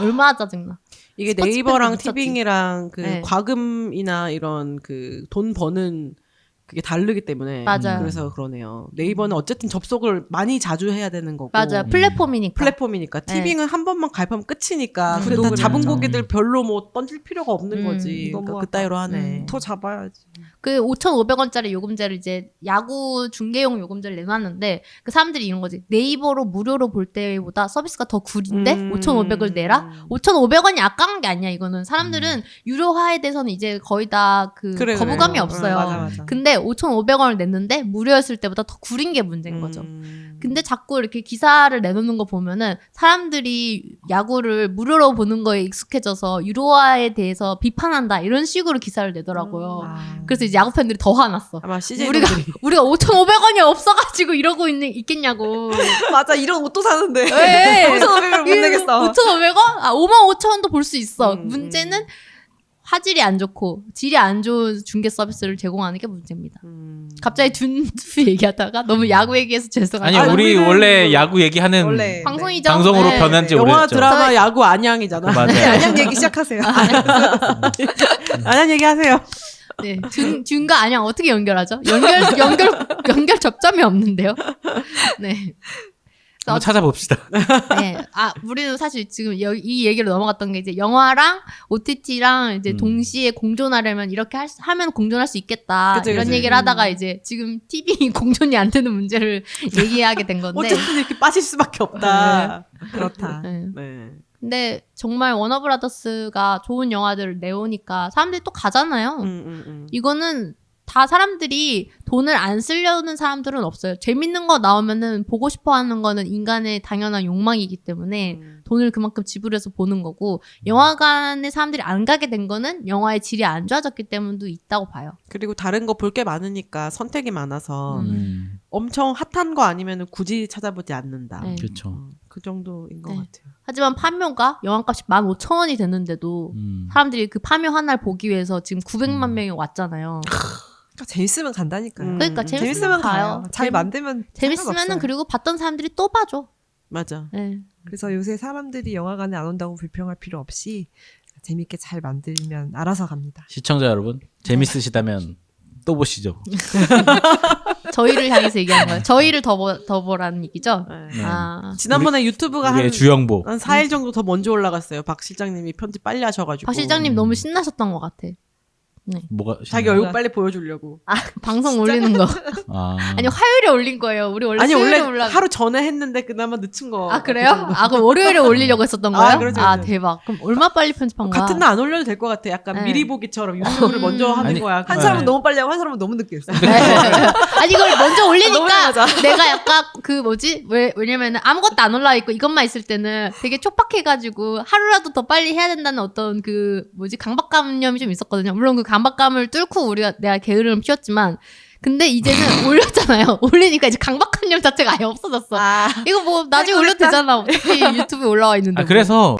얼마나 짜증나. 이게 스포츠 네이버랑 팬들 미쳤지. 티빙이랑 그 네. 과금이나 이런 그 돈 버는 그게 다르기 때문에 맞아요. 그래서 그러네요. 네이버는 어쨌든 접속을 많이 자주 해야 되는 거고 맞아요. 플랫폼이니까. 플랫폼이니까 티빙은 한 번만 가입하면 끝이니까 근데 다 구독을 잡은 해야죠. 고객들 별로 뭐 던질 필요가 없는 거지. 그러니까 너무하다. 그따위로 하네. 더 잡아야지. 그 5,500원짜리 요금제를 이제 야구 중계용 요금제를 내놨는데 그 사람들이 이런 거지. 네이버로 무료로 볼 때보다 서비스가 더 구린데 5,500을 내라? 5,500원이 아까운 게 아니야. 이거는 사람들은 유료화에 대해서는 이제 거의 다 그 그래, 거부감이 그래. 없어요. 맞아. 근데 5,500원을 냈는데 무료였을 때보다 더 구린 게 문제인 거죠. 음. 근데 자꾸 이렇게 기사를 내놓는 거 보면은 사람들이 야구를 무료로 보는 거에 익숙해져서 유료화에 대해서 비판한다 이런 식으로 기사를 내더라고요. 그래서 이제 야구 팬들이 더 화났어. 아마 CJ 우리가 5,500원이 없어가지고 이러고 있겠냐고. 맞아. 이런 옷도 사는데. 왜? 5,500을 못 내겠어. 5,500원? 아, 55,000원도 볼 수 있어. 음, 문제는 화질이 안 좋고 질이 안 좋은 중계 서비스를 제공하는 게 문제입니다. 갑자기 둔수 얘기하다가 너무 야구 얘기해서 죄송합니다. 아니 우리 우리는 원래 뭐 야구 얘기하는 원래 방송이죠. 방송으로 네. 변한 지 영화 오래됐죠. 드라마 야구 안양이잖아. 맞아요. 안녕 얘기 시작하세요. 안양 얘기하세요. 네, 둔과 안양 어떻게 연결하죠? 연결 접점이 없는데요. 네. 한번 찾아봅시다. 네. 아, 우리는 사실 지금 이 얘기로 넘어갔던 게 이제 영화랑 OTT랑 이제 동시에 공존하려면 이렇게 하면 공존할 수 있겠다. 그치, 이런 그치. 얘기를 하다가 이제 지금 TV 공존이 안 되는 문제를 얘기하게 된 건데. 어쨌든 이렇게 빠질 수밖에 없다. 그렇다. 네. 네. 근데 정말 워너브라더스가 좋은 영화들을 내오니까 사람들이 또 가잖아요. 이거는 다 사람들이 돈을 안 쓰려는 사람들은 없어요. 재밌는 거 나오면은 보고 싶어 하는 거는 인간의 당연한 욕망이기 때문에 돈을 그만큼 지불해서 보는 거고, 영화관에 사람들이 안 가게 된 거는 영화의 질이 안 좋아졌기 때문도 있다고 봐요. 그리고 다른 거 볼 게 많으니까 선택이 많아서 엄청 핫한 거 아니면 굳이 찾아보지 않는다. 네. 그렇죠. 그 정도인 것 네. 같아요. 하지만 파묘가 영화값이 15,000원이 되는데도 사람들이 그 파묘 하나를 보기 위해서 지금 900만 명이 왔잖아요. 그러니까 재밌으면 간다니까요. 그러니까 재밌으면 가요. 잘 만들면 재밌으면은 상관없어요. 그리고 봤던 사람들이 또 봐줘. 맞아. 네. 그래서 요새 사람들이 영화관에 안 온다고 불평할 필요 없이 재밌게 잘 만들면 알아서 갑니다. 시청자 여러분 재밌으시다면 또 보시죠. 저희를 향해서 얘기하는 거예요. 저희를 더 보라는 얘기죠. 네. 아, 지난번에 유튜브가 우리의 한 주영보. 4일 정도 더 먼저 올라갔어요. 박 실장님이 편집 빨리 하셔가지고. 박 실장님 너무 신나셨던 것 같아. 뭐가 자기 신나요? 얼굴 빨리 보여주려고. 방송 올리는 거. 아니 아니 화요일에 올린 거예요. 우리 원래 아니 수요일에 원래 올라. 하루 전에 했는데 그나마 늦춘 거. 아 그래요? 아 그럼 월요일에 올리려고 했었던 아, 거예요? 그렇죠, 아 그렇죠. 대박. 그럼 얼마 빨리 편집한 거야? 같은 날 안 올려도 될 것 같아. 약간 네. 미리 보기처럼 유튜브를 먼저 하는 아니, 거야. 한 사람은 네. 너무 빨리 하고 한 사람은 너무 늦게 했어요. 네. 아니 이걸 먼저 너무 올리니까 맞아. 내가 약간 그 뭐지? 왜냐면은 아무것도 안 올라와 있고 이것만 있을 때는 되게 촉박해가지고 하루라도 더 빨리 해야 된다는 어떤 그 뭐지? 강박관념이 좀 있었거든요. 물론 그 강박감을 뚫고 내가 게으름을 피웠지만 근데 이제는 올렸잖아요. 올리니까 이제 강박관념 자체가 아예 없어졌어. 아, 이거 뭐 나중에 올려도 되잖아. 어차피 유튜브에 올라와 있는데. 아 뭐. 그래서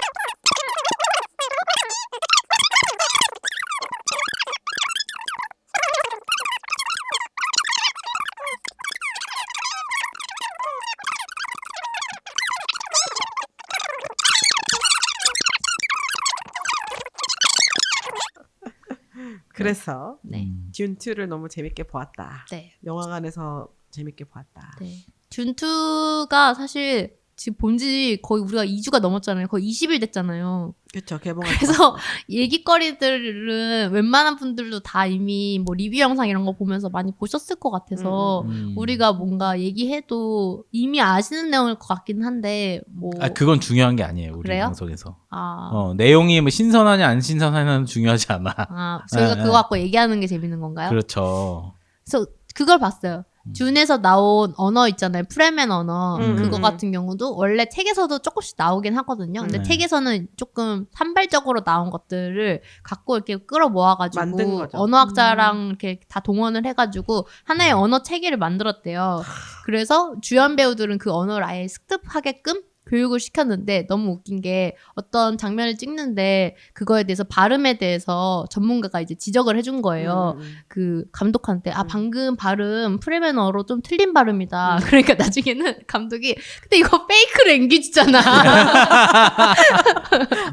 그래서 네. 듄 2를 너무 재밌게 보았다. 네. 영화관에서 재밌게 보았다. 네. 준2가 사실 지금 본지 거의 우리가 2주가 넘었잖아요. 거의 20일 됐잖아요. 그렇죠. 개봉할 그래서 얘기거리들은 웬만한 분들도 다 이미 뭐 리뷰 영상 이런 거 보면서 많이 보셨을 것 같아서 우리가 뭔가 얘기해도 이미 아시는 내용일 것 같긴 한데 뭐 아 그건 중요한 게 아니에요. 우리 그래요? 방송에서. 아, 내용이 뭐 신선하냐 안 신선하냐는 중요하지 않아. 저희가 네, 그거 갖고 얘기하는 게 재밌는 건가요? 그렇죠. 그래서 그걸 봤어요. 준에서 나온 언어 있잖아요. 프레멘 언어. 그거 음. 같은 경우도 원래 책에서도 조금씩 나오긴 하거든요. 근데 네. 책에서는 조금 산발적으로 나온 것들을 갖고 이렇게 끌어 만든 모아가지고 거죠. 언어학자랑 이렇게 다 동원을 해가지고 하나의 언어 체계를 만들었대요. 그래서 주연 배우들은 그 언어를 아예 습득하게끔 교육을 시켰는데 너무 웃긴 게 어떤 장면을 찍는데 그거에 대해서 발음에 대해서 전문가가 이제 지적을 해준 거예요. 그 감독한테 방금 발음 프레메너로 좀 틀린 발음이다. 그러니까 나중에는 감독이 근데 이거 페이크 랭귀지잖아.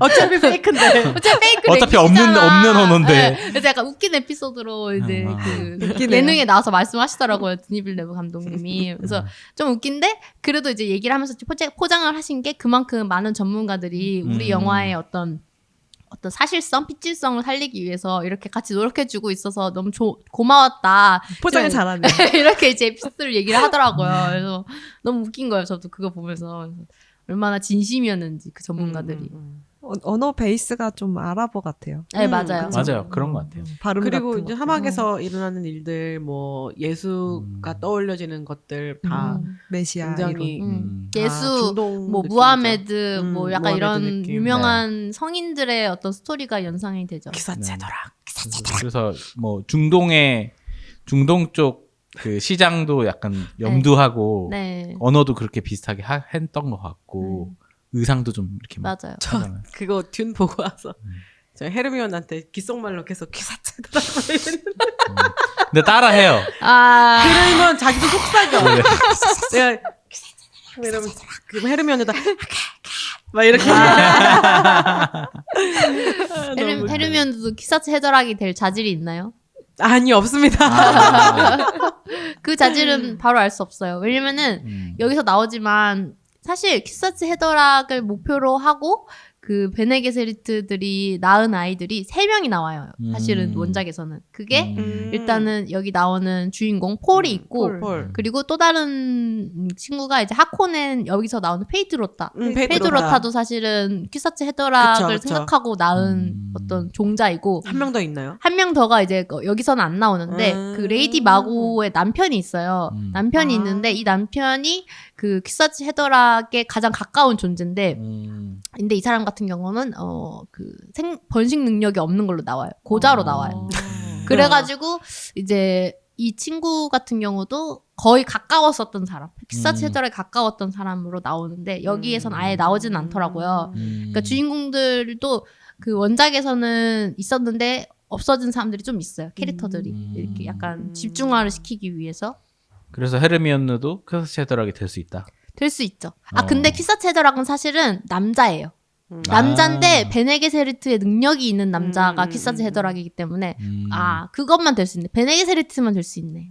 어차피 페이크인데. 어차피 없는 언어인데. 네. 그래서 약간 웃긴 에피소드로 이제 그 웃기네요. 예능에 나와서 말씀하시더라고요. 드니빌레브 감독님이. 그래서 좀 웃긴데 그래도 이제 얘기를 하면서 포장을 하신 게 그만큼 많은 전문가들이 우리 영화의 어떤 사실성, 필질성을 살리기 위해서 이렇게 같이 노력해주고 있어서 너무 고마웠다. 포장을 좀 잘하네. 이렇게 이제 에피소드를 얘기를 하더라고요. 그래서 너무 웃긴 거예요. 저도 그거 보면서. 그래서 얼마나 진심이었는지 그 전문가들이. 언어 베이스가 좀 아랍어 같아요. 네, 맞아요. 맞아요. 그런 것 같아요. 발음 그리고 같은 이제 것도. 사막에서 일어나는 일들, 뭐 예수가 떠올려지는 것들 다 메시아 굉장히 음. 다 예수, 중동 뭐 느낌이죠. 무하메드, 뭐 약간 무하메드 이런 느낌. 유명한 성인들의 어떤 스토리가 연상이 되죠. 기사체더라. 그래서 뭐 중동 쪽 그 시장도 약간 염두하고 네, 언어도 그렇게 비슷하게 했던 것 같고 의상도 좀 이렇게 막 맞아요. 하잖아요. 그거 듄 보고 와서 저 헤르미온한테 귓속말로 계속 기사체더라. 근데 따라해요. 아, 그러면 자기도 속삭여. 네. 내가 기사체더라 이러면 그 헤르미온에다 막 이렇게. 헤르미온도 키사츠 헤더락이 될 자질이 있나요? 아니 없습니다. 그 자질은 바로 알 수 없어요. 왜냐면은 여기서 나오지만 사실 키사츠 헤더락을 목표로 하고 그 베네게세리트들이 낳은 아이들이 3명이 나와요. 사실은 음. 원작에서는. 그게 음. 일단은 여기 나오는 주인공 폴이 있고 폴. 그리고 또 다른 친구가 이제 하코넨 여기서 나오는 페이드로타. 페이드로타. 페이드로타도 사실은 퀴사츠 헤더락을 그쵸. 생각하고 낳은 어떤 종자이고 한 명 더 있나요? 한 명 더가 이제 여기서는 안 나오는데 그 레이디 마고의 남편이 있어요. 남편이 있는데 이 남편이 그 퀴사츠 헤더락에 가장 가까운 존재인데 근데 이 사람 같은 경우는 그 번식 능력이 없는 걸로 나와요. 고자로 나와요. 그래가지고 이제 이 친구 같은 경우도 거의 가까웠었던 사람, 퀴사츠 헤더락에 가까웠던 사람으로 나오는데 여기에선 아예 나오진 않더라고요. 그러니까 주인공들도 그 원작에서는 있었는데 없어진 사람들이 좀 있어요. 캐릭터들이 이렇게 약간 집중화를 시키기 위해서 그래서 헤르미온느도 퀴사츠 헤더락이 될 수 있다. 될 수 있죠. 근데 퀴사츠 헤더락은 사실은 남자예요. 남자인데 베네게세리트의 능력이 있는 남자가 퀴사츠 헤더락이기 때문에 그것만 될 수 있네. 베네게세리트만 될 수 있네.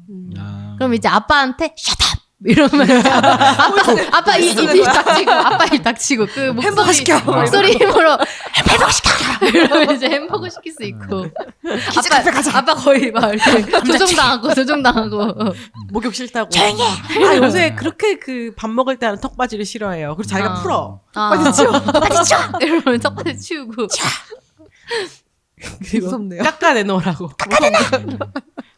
그럼 이제 아빠한테 shut up 이러면 아빠 입 닥치고 아빠 입 닥치고 그 햄버거 시켜. 목소리 힘으로 햄버거 시켜 이러면 이제 햄버거 시킬 수 있고 아빠 거의 막 이렇게 조종당하고 목욕 싫다고. 아 요새 그렇게 그 밥 먹을 때 하는 턱받이를 싫어해요. 그리고 자기가 풀어. 턱받이 치워 턱받이 치워 이러면 턱받이 치우고 그리고 무섭네요. 깎아내놓으라고.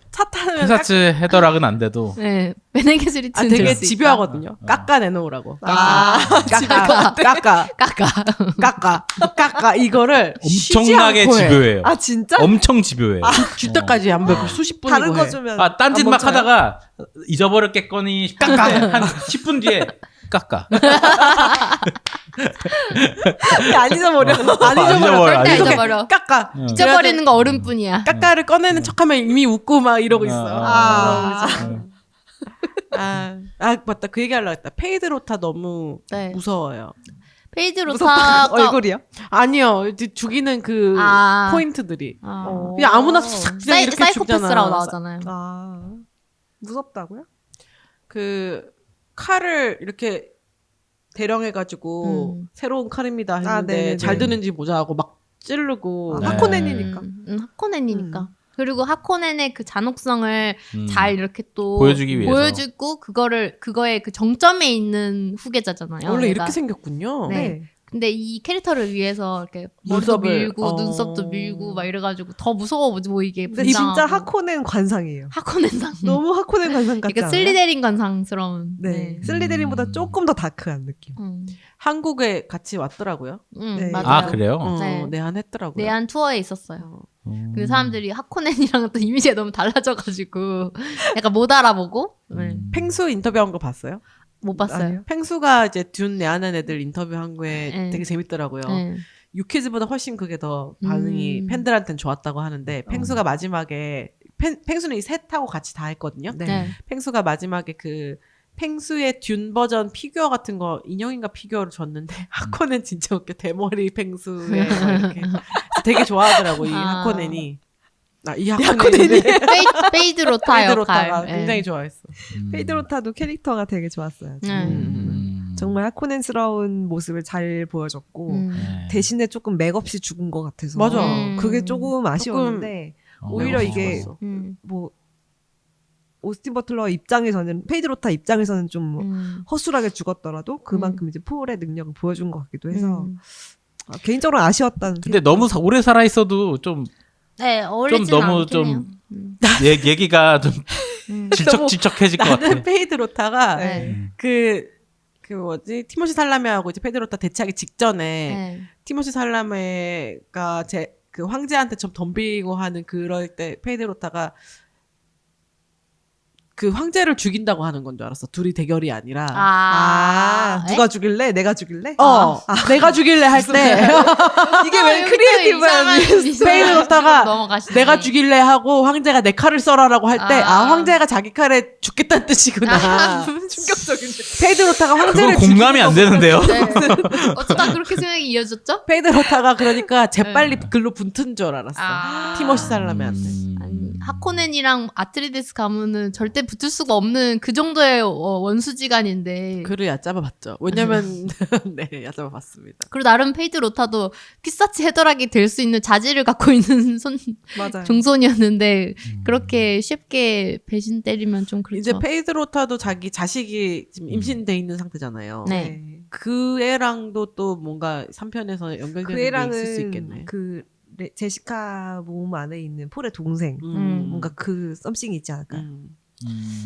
차 타면 퀴사츠 헤더락은 안 돼도 네 베네게세리트는 되게 될수 있다. 집요하거든요. 깎아내놓으라고. 깎아 깎아 이거를 엄청나게 쉬지 않고 해. 집요해요. 아 진짜? 엄청 집요해. 줄 때까지 안 배고 수십 분이고 다른 거 해. 주면 딴짓 안 막 멈춰요? 하다가 잊어버렸겠거니 깎아 한 10분 뒤에 깎아. 안 잊어버려. 안 잊어버려. 절대 안 잊어버려. 깎아. 잊어버리는 거 얼음뿐이야. 깎아를 꺼내는 척하면 이미 웃고 막 이러고 있어. 맞다. 그 얘기하려고 했다. 페이드로타 너무 네. 무서워요. 페이드로타가 얼굴이요? 아니요. 이제 죽이는 그 포인트들이. 그냥 아무나 싹 그냥 이렇게 사이코패스라고 죽잖아. 나오잖아요. 무섭다고요? 그 칼을 이렇게 대령해가지고 새로운 칼입니다 했는데 네네네. 잘 드는지 보자 하고 막 찌르고 네. 하코넨이니까. 하코넨이니까. 그리고 하코넨의 그 잔혹성을 잘 이렇게 또 보여주기 위해서. 보여주고 그거의 그 정점에 있는 후계자잖아요. 원래 얘가. 이렇게 생겼군요. 네. 근데 이 캐릭터를 위해서 이렇게 머리도 눈썹을, 밀고 눈썹도 밀고 막 이래가지고 더 무서워 보이게 근데 진짜 분장하고. 하코넨 관상이에요. 하코넨상. 너무 하코넨 관상 같지 그러니까 않아요? 슬리데린 관상스러운. 네. 슬리데린보다 조금 더 다크한 느낌. 한국에 같이 왔더라고요. 네. 맞아요. 아 그래요? 네. 내한했더라고요. 내한 투어에 있었어요. 근데 사람들이 하코넨이랑 또 이미지가 너무 달라져가지고 약간 못 알아보고 펭수 인터뷰한 거 봤어요? 못 봤어요. 아니요. 펭수가 이제 듄 내하는 애들 인터뷰한 거에 네. 되게 재밌더라고요. 네. 유키즈보다 훨씬 그게 더 반응이 팬들한테는 좋았다고 하는데 펭수가 마지막에 펭수는 이 셋하고 같이 다 했거든요. 네. 펭수가 마지막에 그 펭수의 듄 버전 피규어 같은 거 인형인가 피규어를 줬는데 하코넨 진짜 웃겨. 대머리 펭수에 이렇게 되게 좋아하더라고 이 하코넨이. 이 하코넨이 페이드로타 페이드로타가 역할. 굉장히 좋아했어. 페이드로타도 캐릭터가 되게 좋았어요. 네. 정말 하코넨스러운 모습을 잘 보여줬고 네. 대신에 조금 맥없이 죽은 것 같아서 맞아. 그게 조금 아쉬웠는데 오히려 이게 뭐 오스틴 버틀러 입장에서는 페이드로타 입장에서는 좀 허술하게 죽었더라도 그만큼 이제 폴의 능력을 보여준 것 같기도 해서 개인적으로 아쉬웠다는. 근데 너무 오래 살아 있어도 좀 네, 어울리진 좀 너무 않긴 해요. 좀 얘기가 좀 질척질척해질 것 같아. 나는 페이드로타가 네. 그 뭐지 티모시 살라메하고 이제 페이드로타 대치하기 직전에 네. 티모시 살라메가 그 황제한테 좀 덤비고 하는 그럴 때 페이드로타가 그 황제를 죽인다고 하는 건 줄 알았어. 둘이 대결이 아니라. 누가 죽일래? 내가 죽일래? 내가 죽일래 할 때 이게 왜 크리에이티브한 페이드로타가 내가 죽일래 하고 황제가 내 칼을 써라라고 할 때 황제가 자기 칼에 죽겠다는 뜻이구나. 충격적인데. 페이드로타가 황제를 그건 공감이 안 되는데요. 네. 어쩌다 그렇게 생각이 이어졌죠? 페이드로타가 그러니까 재빨리 글로 붙은 줄 알았어. 티모시 살라메한테. 하코넨이랑 아트리데스 가문은 절대 붙을 수가 없는 그 정도의 원수지간인데. 글을 얕잡아봤죠. 왜냐면 네 얕잡아봤습니다. 그리고 나름 페이드 로타도 피사치 헤더락이 될 수 있는 자질을 갖고 있는 맞아요. 종손이었는데 그렇게 쉽게 배신 때리면 좀 그렇죠. 이제 페이드로타도 자기 자식이 지금 임신돼 있는 상태잖아요. 네. 그 애랑도 또 뭔가 3편에서 연결되는 그 게 있을 수 애랑은 있겠네. 그 제시카 몸 안에 있는 폴의 동생 뭔가 그 썸씽이 있지 않을까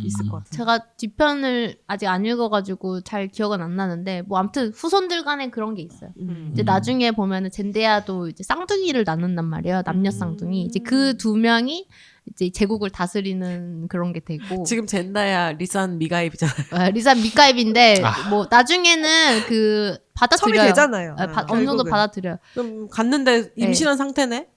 있을 것 같아요. 제가 뒷편을 아직 안 읽어가지고 잘 기억은 안 나는데 뭐 아무튼 후손들 간에 그런 게 있어요. 이제 나중에 보면은 젠데야도 이제 쌍둥이를 낳는단 말이에요. 남녀 쌍둥이. 이제 그 두 명이 이제 제국을 다스리는 그런 게 되고. 지금 젠다야 리산 미가입이잖아요. 리사 밑가입인데 뭐 나중에는 그 첩이 받아들여요. 되잖아요. 어느 정도 결국은. 받아들여요. 그럼 갔는데 임신한 상태네?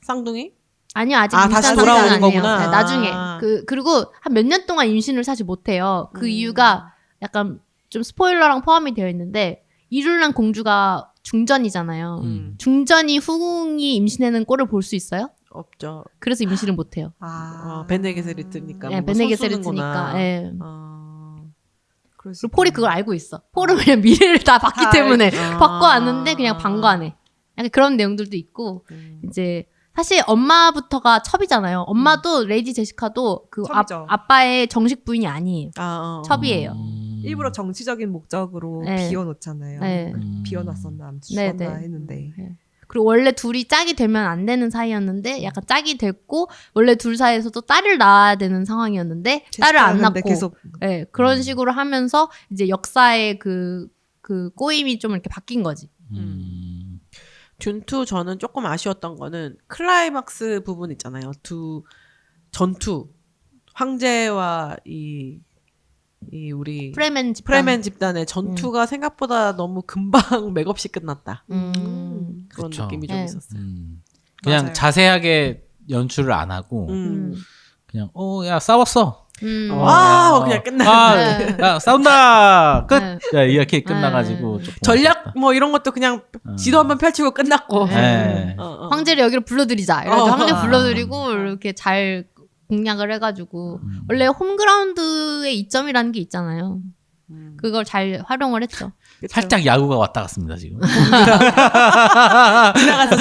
쌍둥이? 아니요, 아직 다시 임신한 돌아오는 상태는 아니에요. 거구나. 네, 나중에. 아. 그리고 한 몇 년 동안 임신을 사실 못해요. 그 이유가 약간 좀 스포일러랑 포함이 되어 있는데, 이룰란 공주가 중전이잖아요. 중전이 후궁이 임신하는 꼴을 볼 수 있어요? 없죠. 그래서 임신을 못해요. 베네게세리트니까. 네, 베네게세리트니까. 네. 그럴 수 그리고 폴이 그걸 알고 있어. 폴은 그냥 미래를 다 봤기 때문에 아. 바꿔왔는데 그냥 방관해. 약간 그런 내용들도 있고, 이제 사실 엄마부터가 첩이잖아요. 엄마도 레이디 제시카도 그 첩이죠. 아빠의 정식 부인이 아니에요. 첩이에요. 일부러 정치적인 목적으로 네. 비워놓잖아요. 네. 비워놨었나 아무튼 네, 죽었나 네. 했는데 그리고 원래 둘이 짝이 되면 안 되는 사이였는데 약간 짝이 됐고 원래 둘 사이에서도 딸을 낳아야 되는 상황이었는데 딸을 안 제시카였는데 낳고 계속 네, 그런 식으로 하면서 이제 역사의 그 꼬임이 좀 이렇게 바뀐 거지. 듄2 저는 조금 아쉬웠던 거는 클라이막스 부분 있잖아요. 전투 황제와 이 우리 프레멘 집단. 집단의 전투가 생각보다 너무 금방 맥없이 끝났다. 그런 그쵸. 느낌이 좀 네. 있었어요. 그냥 맞아요. 자세하게 연출을 안 하고 그냥 야 싸웠어. 그냥 끝나는데. 야 싸운다 끝. 네. 야 이렇게 끝나가지고 조금 전략 아쉽다. 뭐 이런 것도 그냥 지도 한번 펼치고 끝났고. 네. 황제를 여기로 불러들이자. 이래서 황제 아. 불러들이고 이렇게 잘 공략을 해가지고 원래 홈그라운드의 이점이라는 게 있잖아요. 그걸 잘 활용을 했죠. 살짝 야구가 왔다 갔습니다 지금. 지나갔어.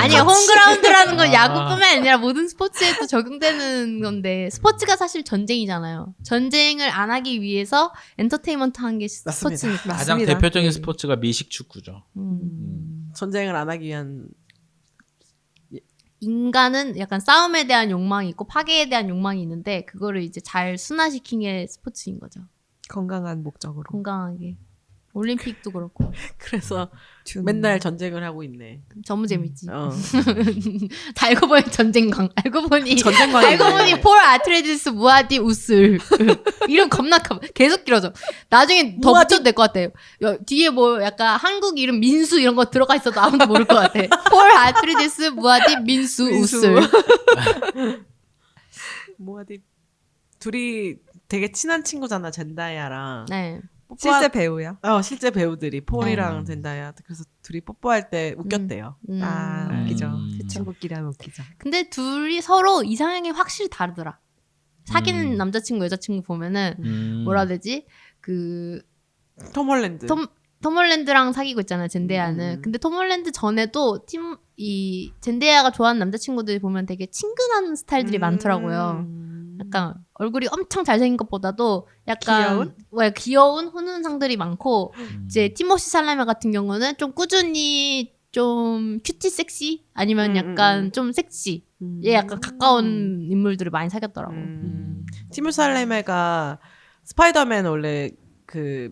아니 홈그라운드라는 건 야구뿐만 아니라 모든 스포츠에도 적용되는 건데 스포츠가 사실 전쟁이잖아요. 전쟁을 안 하기 위해서 엔터테인먼트 한 게 스포츠니까. 가장 맞습니다. 대표적인 네. 스포츠가 미식 축구죠. 전쟁을 안 하기 위한 인간은 약간 싸움에 대한 욕망이 있고 파괴에 대한 욕망이 있는데 그거를 이제 잘 순화시킨 게 스포츠인 거죠. 건강한 목적으로 건강하게. 올림픽도 그렇고. 그래서 준- 맨날 전쟁을 하고 있네. 너무 재밌지. 어. 다 알고 보니 전쟁광. 알고 보니 전쟁광이네. 알고 보니 폴 아트레디스 무아디 우슬. 이름 겁나 계속 길어져. 나중에 더 붙여도 될 것 같아요. 뒤에 뭐 약간 한국 이름 민수 이런 거 들어가 있어도 아무도 모를 것 같아. 폴 아트레디스 무아디 민수 우슬. 뭐하디 둘이 되게 친한 친구잖아 젠다야랑. 네. 실제 배우야. 실제 배우들이 폴이랑 젠다야. 그래서 둘이 뽀뽀할 때 웃겼대요. 웃기죠. 음. 친구끼리 하면 웃기죠. 근데 둘이 서로 이상형이 확실히 다르더라. 사귀는 남자친구 여자친구 보면은 뭐라 해야 되지? 그 톰 홀랜드. 톰 홀랜드랑 사귀고 있잖아요, 젠데야는. 근데 톰 홀랜드 전에도 이 젠데야가 좋아하는 남자친구들이 보면 되게 친근한 스타일들이 많더라고요. 약간 얼굴이 엄청 잘생긴 것보다도 약간 귀여운 훈훈상들이 많고 이제 티모시 살라메 같은 경우는 좀 꾸준히 좀 큐티 섹시 아니면 약간 좀 섹시 얘 약간 가까운 인물들을 많이 사귀었더라고. 티모 살레메가 스파이더맨 원래 그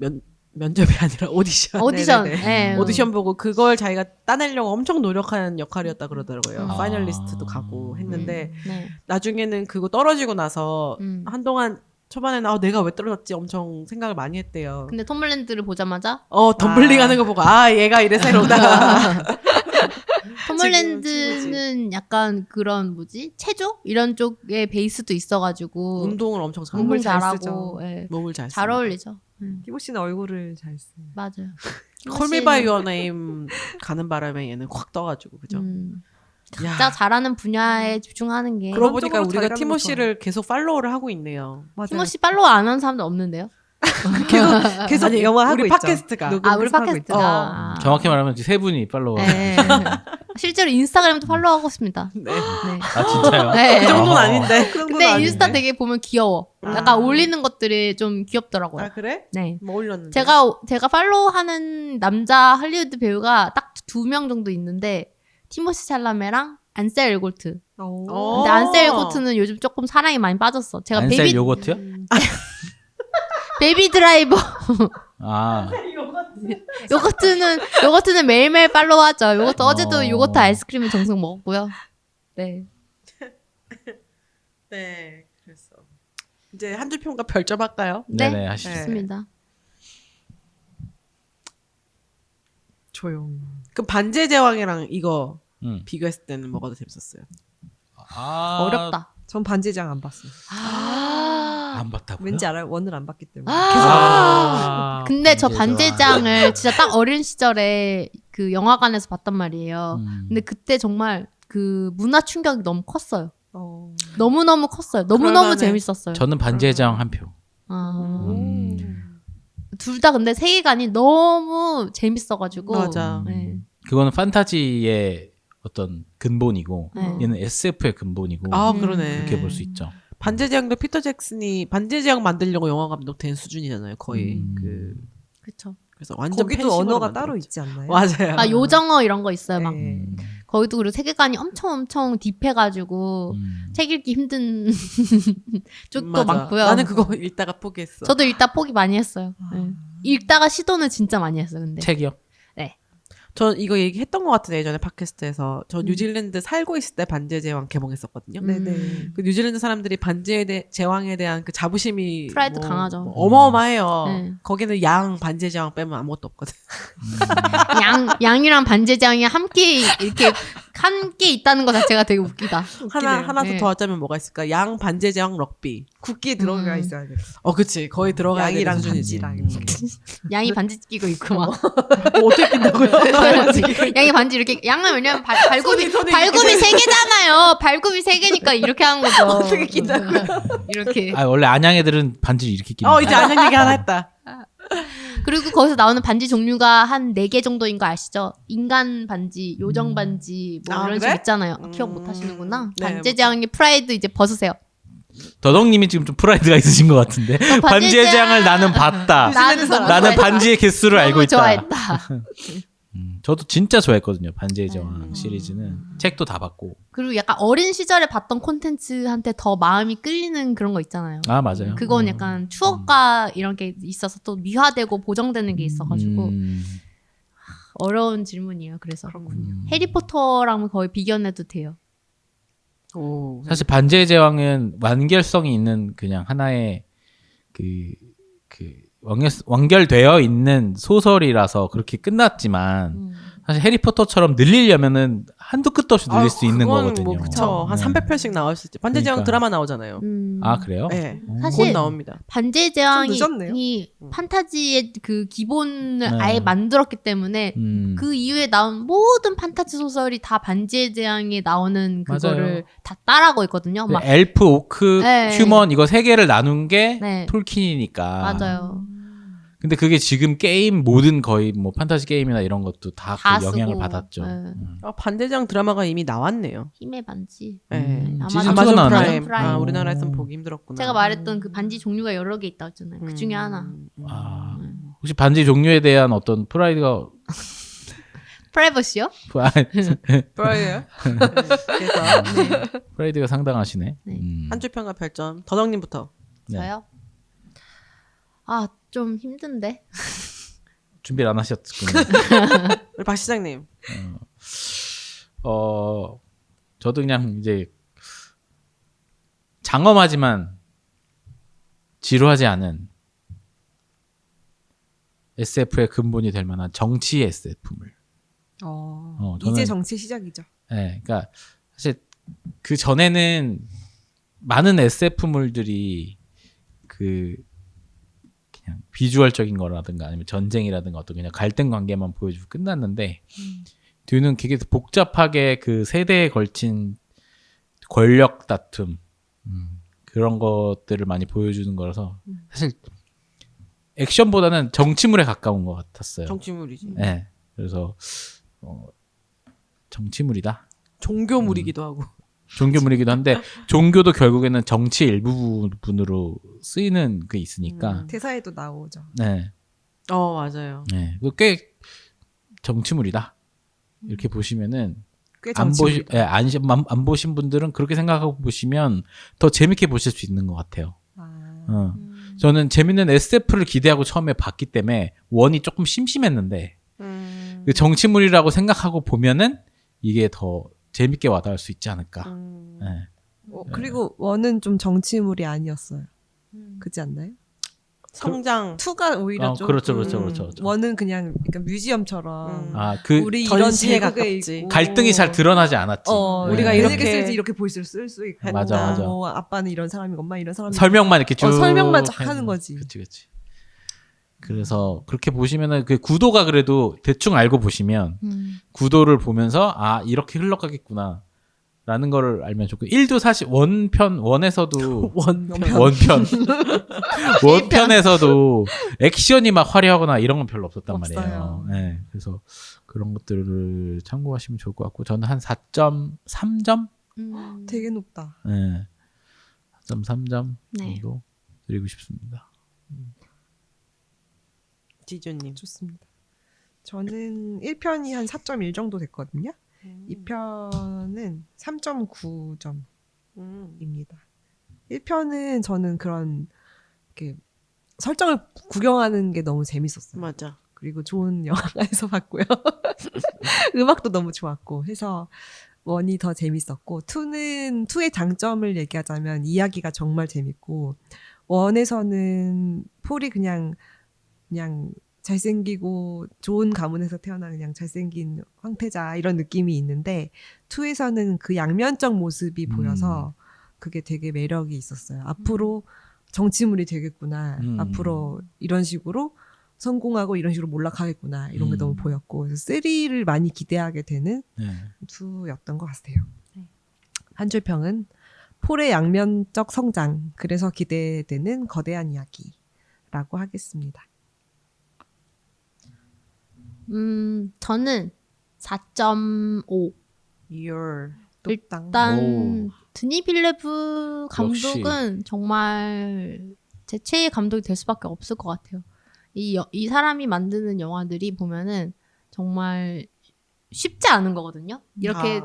면접이 아니라 오디션. 오디션. 네네네. 네. 오디션 보고 그걸 자기가 따내려고 엄청 노력한 역할이었다 그러더라고요. 아. 파이널리스트도 가고 했는데 네. 나중에는 그거 떨어지고 나서 한동안 초반에는 내가 왜 떨어졌지 엄청 생각을 많이 했대요. 근데 톰 홀랜드를 보자마자 덤블링 하는 거 보고 얘가 이래서 이러다가 톰 지금 홀랜드는 약간 그런 체조 이런 쪽에 베이스도 있어가지고 운동을 엄청 잘하고 운동 몸을 잘 잘하고 예. 몸을 잘 잘 어울리죠. 티모 씨는 얼굴을 잘 쓰. 맞아요. 콜미 바이 유어 네임 가는 바람에 얘는 확 떠가지고 그죠? 각자 잘하는 분야에 집중하는 게. 그러고 보니까 그런 쪽으로 잘 우리가 가는 티모시를 계속 팔로우를 하고 있네요. 맞아요. 티모시 팔로우 안 하는 사람도 없는데요? 계속 아니, 영화 하고 우리 있죠. 팟캐스트가. 녹음 아, 우리 계속 하고 팟캐스트가. 있죠. 아. 정확히 말하면 세 분이 팔로워. 네. 실제로 인스타그램도 팔로우하고 있습니다. 네. 네. 아 진짜요? 네. 그 정도는 어허. 아닌데. 그 정도는 근데 아닌데. 인스타 되게 보면 귀여워. 약간 아. 올리는 것들이 좀 귀엽더라고요. 아 그래? 네. 뭐 올렸는데? 제가 팔로우하는 남자 할리우드 배우가 딱 2명 정도 있는데 티모시 샬라메랑 안셀 엘고트. 오. 근데 안셀 엘고트는 요즘 조금 사랑이 많이 빠졌어. 제가 안셀 요거트요? 베이비 드라이버 아 요거트는 매일매일 팔로우하죠. 요거트 어제도 어. 요거트 아이스크림을 정성 먹었고요. 네. 네. 그랬어. 이제 한 줄 평가 별점 할까요? 네. 네네 하시죠. 좋습니다. 조용. 그럼 반지의 제왕이랑 이거 비교했을 때는 뭐가 더 재밌었어요? 아 어렵다. 전 반지장 안 봤어요. 안 봤다고요? 왠지 알아요? 원을 안 봤기 때문에. 근데 저 반지의 반지장을 진짜 딱 어린 시절에 그 영화관에서 봤단 말이에요. 근데 그때 정말 그 문화 충격이 너무 컸어요. 너무너무 컸어요. 너무너무 그럴만해. 재밌었어요. 저는 반지의 제왕 한 표. 둘 다 근데 세계관이 너무 재밌어가지고. 맞아. 네. 그거는 판타지의 어떤 근본이고 네. 얘는 SF의 근본이고 아 그러네. 그렇게 볼 수 있죠. 반지의 제왕도 피터 잭슨이 반지의 제왕 만들려고 영화 감독 된 수준이잖아요. 거의 그쵸. 그래서 완전 거기도 팬심으로 언어가 만들었죠. 따로 있지 않나요? 맞아요. 아, 요정어 이런 거 있어요. 막. 네. 거기도 그리고 세계관이 엄청 딥해가지고 책 읽기 힘든 쪽도 맞아. 많고요. 나는 그거 읽다가 포기했어. 저도 읽다 포기 많이 했어요. 네. 읽다가 시도는 진짜 많이 했어요. 근데. 책이요? 전 이거 얘기했던 것 같은데 예전에 팟캐스트에서 저 뉴질랜드 살고 있을 때 반지의 제왕 개봉했었거든요. 네네. 그 뉴질랜드 사람들이 반지의 제왕에 대한 그 자부심이 프라이드 강하죠. 어마어마해요. 네. 거기는 양 반지의 제왕 빼면 아무것도 없거든. 양이랑 반제장이 함께 있다는 것 자체가 되게 웃기다. 하나 네. 더 하자면 뭐가 있을까? 양 반지의 제왕 럭비. 국기에 들어가 있어야 돼. 그치. 거의 들어가야 되는 양이랑 수준이지. 반지랑. 양이 반지 끼고 있고 막. 어떻게 낀다고요? 양이 반지 이렇게 양은 왜냐면 발굽이 손이 세 개잖아요. 발굽이 세 개니까 이렇게 하는 거죠. 어떻게 낀다고요? 이렇게. 아 원래 안양 애들은 반지를 이렇게 끼는 이제 안녕 얘기 하나 했다. 그리고 거기서 나오는 반지 종류가 한 4개 정도인 거 아시죠? 인간 반지, 요정 반지 뭐 아, 이런 그래? 식 있잖아요. 기억 못 하시는구나. 네, 반제장의 프라이드 이제 벗으세요. 더덕님이 지금 좀 프라이드가 있으신 것 같은데 반지의 제왕을 나는 봤다. 나는 너무 나는 좋아했다. 반지의 개수를 알고 너무 있다. 좋아했다. 저도 진짜 좋아했거든요. 반지의 제왕 시리즈는 책도 다 봤고. 그리고 약간 어린 시절에 봤던 콘텐츠한테 더 마음이 끌리는 그런 거 있잖아요. 아 맞아요. 그건 약간 추억과 이런 게 있어서 또 미화되고 보정되는 게 있어가지고 어려운 질문이에요. 그래서 해리포터랑 거의 비견해도 돼요. 오. 사실 반지의 제왕은 완결성이 있는 그냥 하나의 그 완결되어 있는 소설이라서 그렇게 끝났지만 사실 해리포터처럼 늘리려면은 한도 끝도 없이 늘릴 수 있는 그건 거거든요. 뭐 그쵸. 한 네. 300편씩 나올 수 있지. 반지의 제왕 그러니까. 드라마 나오잖아요. 아 그래요? 네. 사실 곧 나옵니다. 반지의 좀 제왕이 늦었네요. 판타지의 그 기본을 네. 아예 만들었기 때문에 그 이후에 나온 모든 판타지 소설이 다 반지의 제왕에 나오는 그거를 맞아요. 다 따라하고 있거든요. 그 막 엘프, 오크, 네. 휴먼 이거 세 개를 나눈 게 네. 톨킨이니까. 맞아요. 근데 그게 지금 게임 모든 거의 뭐 판타지 게임이나 이런 것도 다 다 그 영향을 쓰고, 받았죠. 네. 반지의 제왕 드라마가 이미 나왔네요. 힘의 반지. 네. 시즌 아마존 2가 아마존 나왔나요? 프라임. 프라임. 아, 우리나라에선 보기 힘들었구나. 제가 말했던 그 반지 종류가 여러 개 있다고 했잖아요. 그 중에 하나. 아, 혹시 반지 종류에 대한 어떤 프라이드가 프라이버시요? 뭐예요? 그래서 프라이드가 상당하시네. 네. 한 줄 평가 별점. 더덕님부터. 네. 저요? 아, 좀 힘든데. 준비를 안 하셨군요. 우리 박 시장님. 저도 그냥 이제 장엄하지만 지루하지 않은 SF의 근본이 될 만한 정치 SF물. 저는- 이제 정치 시작이죠. 네, 그러니까 사실 그 전에는 많은 SF물들이 그 그냥 비주얼적인 거라든가 아니면 전쟁이라든가 어떤 그냥 갈등 관계만 보여주고 끝났는데 듀는 되게 복잡하게 그 세대에 걸친 권력 다툼 그런 것들을 많이 보여주는 거라서 사실 액션보다는 정치물에 가까운 것 같았어요. 정치물이지. 네, 그래서 정치물이다. 종교물이기도 하고. 종교물이기도 한데 종교도 결국에는 정치의 일부분으로 쓰이는 게 있으니까. 대사에도 나오죠. 네, 맞아요. 네, 꽤 정치물이다. 이렇게 보시면은 꽤 안 정치물이다. 안 보신 분들은 그렇게 생각하고 보시면 더 재밌게 보실 수 있는 것 같아요. 아, 저는 재밌는 SF를 기대하고 처음에 봤기 때문에 원이 조금 심심했는데 그 정치물이라고 생각하고 보면은 이게 더 재밌게 와닿을 수 있지 않을까. 네. 그리고 원은 좀 정치물이 아니었어요. 그렇지 않나요? 성장. 투가 오히려 좀 그렇죠. 원은 그냥 그러니까 뮤지엄처럼 그 우리 이런 전시에 제국에 가깝지. 있고 갈등이 잘 드러나지 않았지. 우리가 네. 이렇게 이렇게 쓸지 이렇게 보이스 쓸수 있고 맞아. 뭐 아빠는 이런 사람이고 엄마 이런 사람이고 설명만 이렇게 쭉 설명만 쫙 하는 거지. 그치. 그래서 그렇게 보시면은 그 구도가 그래도 대충 알고 보시면 구도를 보면서 이렇게 흘러가겠구나. 라는 거를 알면 좋고 1도 사실 원에서도 원편에서도 액션이 막 화려하거나 이런 건 별로 없었단 없어요. 말이에요. 네, 그래서 그런 것들을 참고하시면 좋을 것 같고 저는 한 4.3점? 되게 높다. 네. 4.3점 네. 정도 드리고 싶습니다. 지주님. 좋습니다. 저는 1편이 한 4.1 정도 됐거든요. 2편은 3.9점입니다. 1편은 저는 그런 이렇게 설정을 구경하는 게 너무 재밌었어요. 맞아. 그리고 좋은 영화관에서 봤고요. 음악도 너무 좋았고 해서 원이 더 재밌었고 투의 장점을 얘기하자면 이야기가 정말 재밌고 원에서는 폴이 그냥 잘생기고 좋은 가문에서 태어난 그냥 잘생긴 황태자 이런 느낌이 있는데 투에서는 그 양면적 모습이 보여서 그게 되게 매력이 있었어요. 앞으로 정치물이 되겠구나. 앞으로 이런 식으로 성공하고 이런 식으로 몰락하겠구나. 이런 게 너무 보였고 그래서 3를 많이 기대하게 되는 투였던 것 같아요. 한 줄 평은 폴의 양면적 성장 그래서 기대되는 거대한 이야기라고 하겠습니다. 저는 4.5. 일단 드니 빌레브 감독은 정말 제 최애 감독이 될 수밖에 없을 것 같아요. 이 사람이 만드는 영화들이 보면은 정말 쉽지 않은 거거든요. 이렇게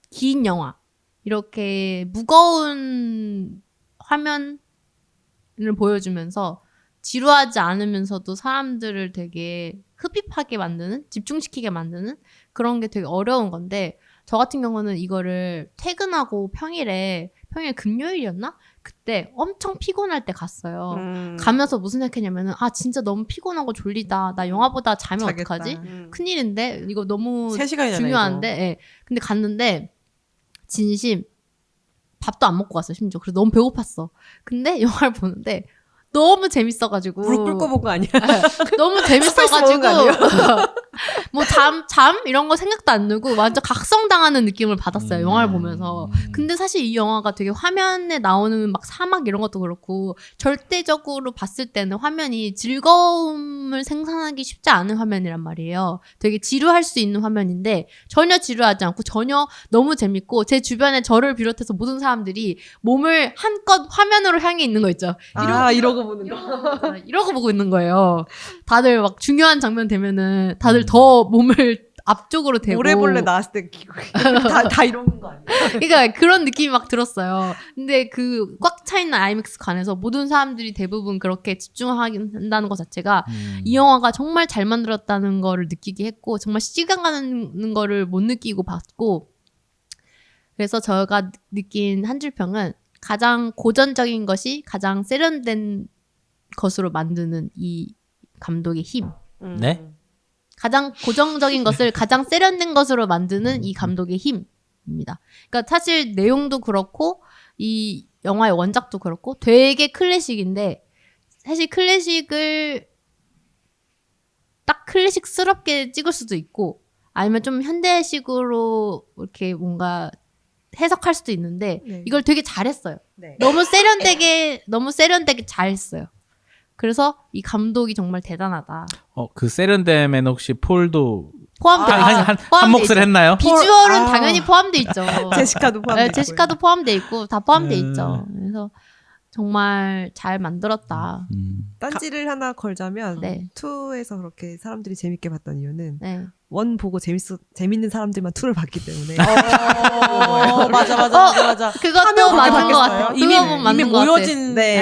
긴 영화, 이렇게 무거운 화면을 보여주면서 지루하지 않으면서도 사람들을 되게 흡입하게 만드는, 집중시키게 만드는 그런 게 되게 어려운 건데 저 같은 경우는 이거를 퇴근하고 평일 금요일이었나? 그때 엄청 피곤할 때 갔어요. 가면서 무슨 생각했냐면은 진짜 너무 피곤하고 졸리다. 나 영화 보다 자면 자겠다. 어떡하지? 큰일인데 이거 너무 3시간이잖아요. 중요한데 예. 근데 갔는데 진심 밥도 안 먹고 갔어요. 심지어. 그래서 너무 배고팠어. 근데 영화를 보는데 너무 재밌어가지고 무릎 꿇고 본 거 아니야? 너무 재밌어가지고 뭐 잠 이런 거 생각도 안 들고 완전 각성당하는 느낌을 받았어요. 영화를 보면서. 근데 사실 이 영화가 되게 화면에 나오는 막 사막 이런 것도 그렇고 절대적으로 봤을 때는 화면이 즐거움을 생산하기 쉽지 않은 화면이란 말이에요. 되게 지루할 수 있는 화면인데 전혀 지루하지 않고 전혀 너무 재밌고 제 주변에 저를 비롯해서 모든 사람들이 몸을 한껏 화면으로 향해 있는 거 있죠. 이러고 보는 거. 이러고 보고 있는 거예요. 다들 막 중요한 장면 되면은 다들 더 몸을 앞쪽으로 대고 모래벌레 나왔을 때 다 이러는 거 아니에요? 그러니까 그런 느낌이 막 들었어요. 근데 그 꽉 차 있는 아이맥스 관에서 모든 사람들이 대부분 그렇게 집중한다는 것 자체가 이 영화가 정말 잘 만들었다는 거를 느끼게 했고 정말 시간 가는 거를 못 느끼고 봤고 그래서 저가 느낀 한 줄 평은 가장 고전적인 것이 가장 세련된 것으로 만드는 이 감독의 힘. 네? 가장 고정적인 것을 가장 세련된 것으로 만드는 이 감독의 힘입니다. 그러니까 사실 내용도 그렇고 이 영화의 원작도 그렇고 되게 클래식인데 사실 클래식을 딱 클래식스럽게 찍을 수도 있고 아니면 좀 현대식으로 이렇게 뭔가 해석할 수도 있는데 네. 이걸 되게 잘했어요. 네. 너무 세련되게 잘했어요. 그래서 이 감독이 정말 대단하다. 그 세련됨에는 혹시 폴도 포함돼 한 포함돼 몫을 있죠. 했나요? 비주얼은 아. 당연히 포함돼 있죠. 제시카도 포함돼 네, 있고요. 제시카도 포함돼 있고 다 포함돼 음. 있죠. 그래서 정말 잘 만들었다. 딴지를 하나 걸자면 네. 2에서 그렇게 사람들이 재밌게 봤던 이유는 네. 1 보고 재밌는 사람들만 2를 봤기 때문에 맞아. 그것도 하면 맞는 것 바뀌었어요. 같아요. 이미 그거 맞는 이미 것 같아요. 모여진 네.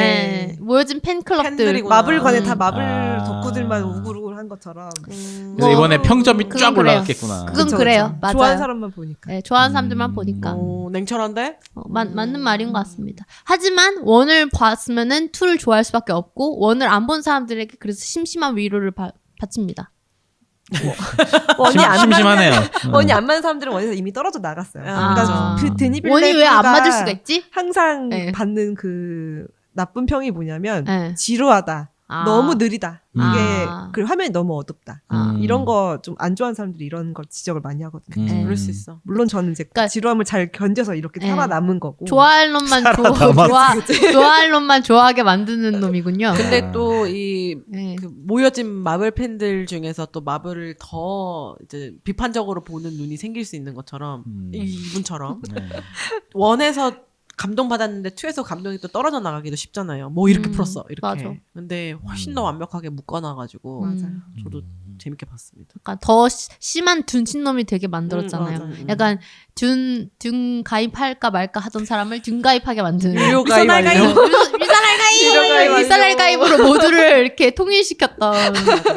네. 모여진 팬클럽들. 팬들이구나. 마블관에 음. 다 마블 아. 덕후들만 우글우글한 것처럼 그래서 이번에 평점이 그건 쫙 그래요. 올라갔겠구나. 그건 그쵸, 그래요. 그쵸. 맞아요. 좋아하는 사람만 보니까 네, 좋아하는 사람들만 음. 보니까 냉철한데? 맞는 말인 것 같습니다. 하지만 원을 봤으면은 2를 좋아할 수밖에 없고 원을 안 본 사람들에게 그래서 심심한 위로를 바칩니다. 원이 안 심심하네요. 원이 안 맞는 사람들은 원에서 이미 떨어져 나갔어요. 아. 그러니까 그 데니 원이 왜 안 빌레브가 맞을 수가 있지? 항상 네. 받는 그 나쁜 평이 뭐냐면 네. 지루하다. 아. 너무 느리다. 이게 아. 그리고 화면이 너무 어둡다. 아. 이런 거 좀 안 좋아하는 사람들이 이런 걸 지적을 많이 하거든요. 네. 그럴 수 있어. 물론 저는 이제 그러니까- 지루함을 잘 견뎌서 이렇게 네. 살아남은 거고. 좋아할 놈만 좋아할 놈만 좋아하게 만드는 놈이군요. 근데 또 이 네. 그 모여진 마블 팬들 중에서 또 마블을 더 이제 비판적으로 보는 눈이 생길 수 있는 것처럼 이분처럼 네. 원에서 감동받았는데 2에서 감동이 또 떨어져 나가기도 쉽잖아요. 뭐 이렇게 풀었어 이렇게. 맞아. 근데 훨씬 더 완벽하게 묶어놔가지고 맞아요. 저도 재밌게 봤습니다. 약간 더 심한 둔친놈이 되게 만들었잖아요. 맞아. 약간 둔 가입할까 말까 하던 사람을 둔 가입하게 만드는. 유료 가입 위선할 가입, 완료. 위선할 가입, 완료. 위선할 가입으로 모두를 이렇게 통일시켰던.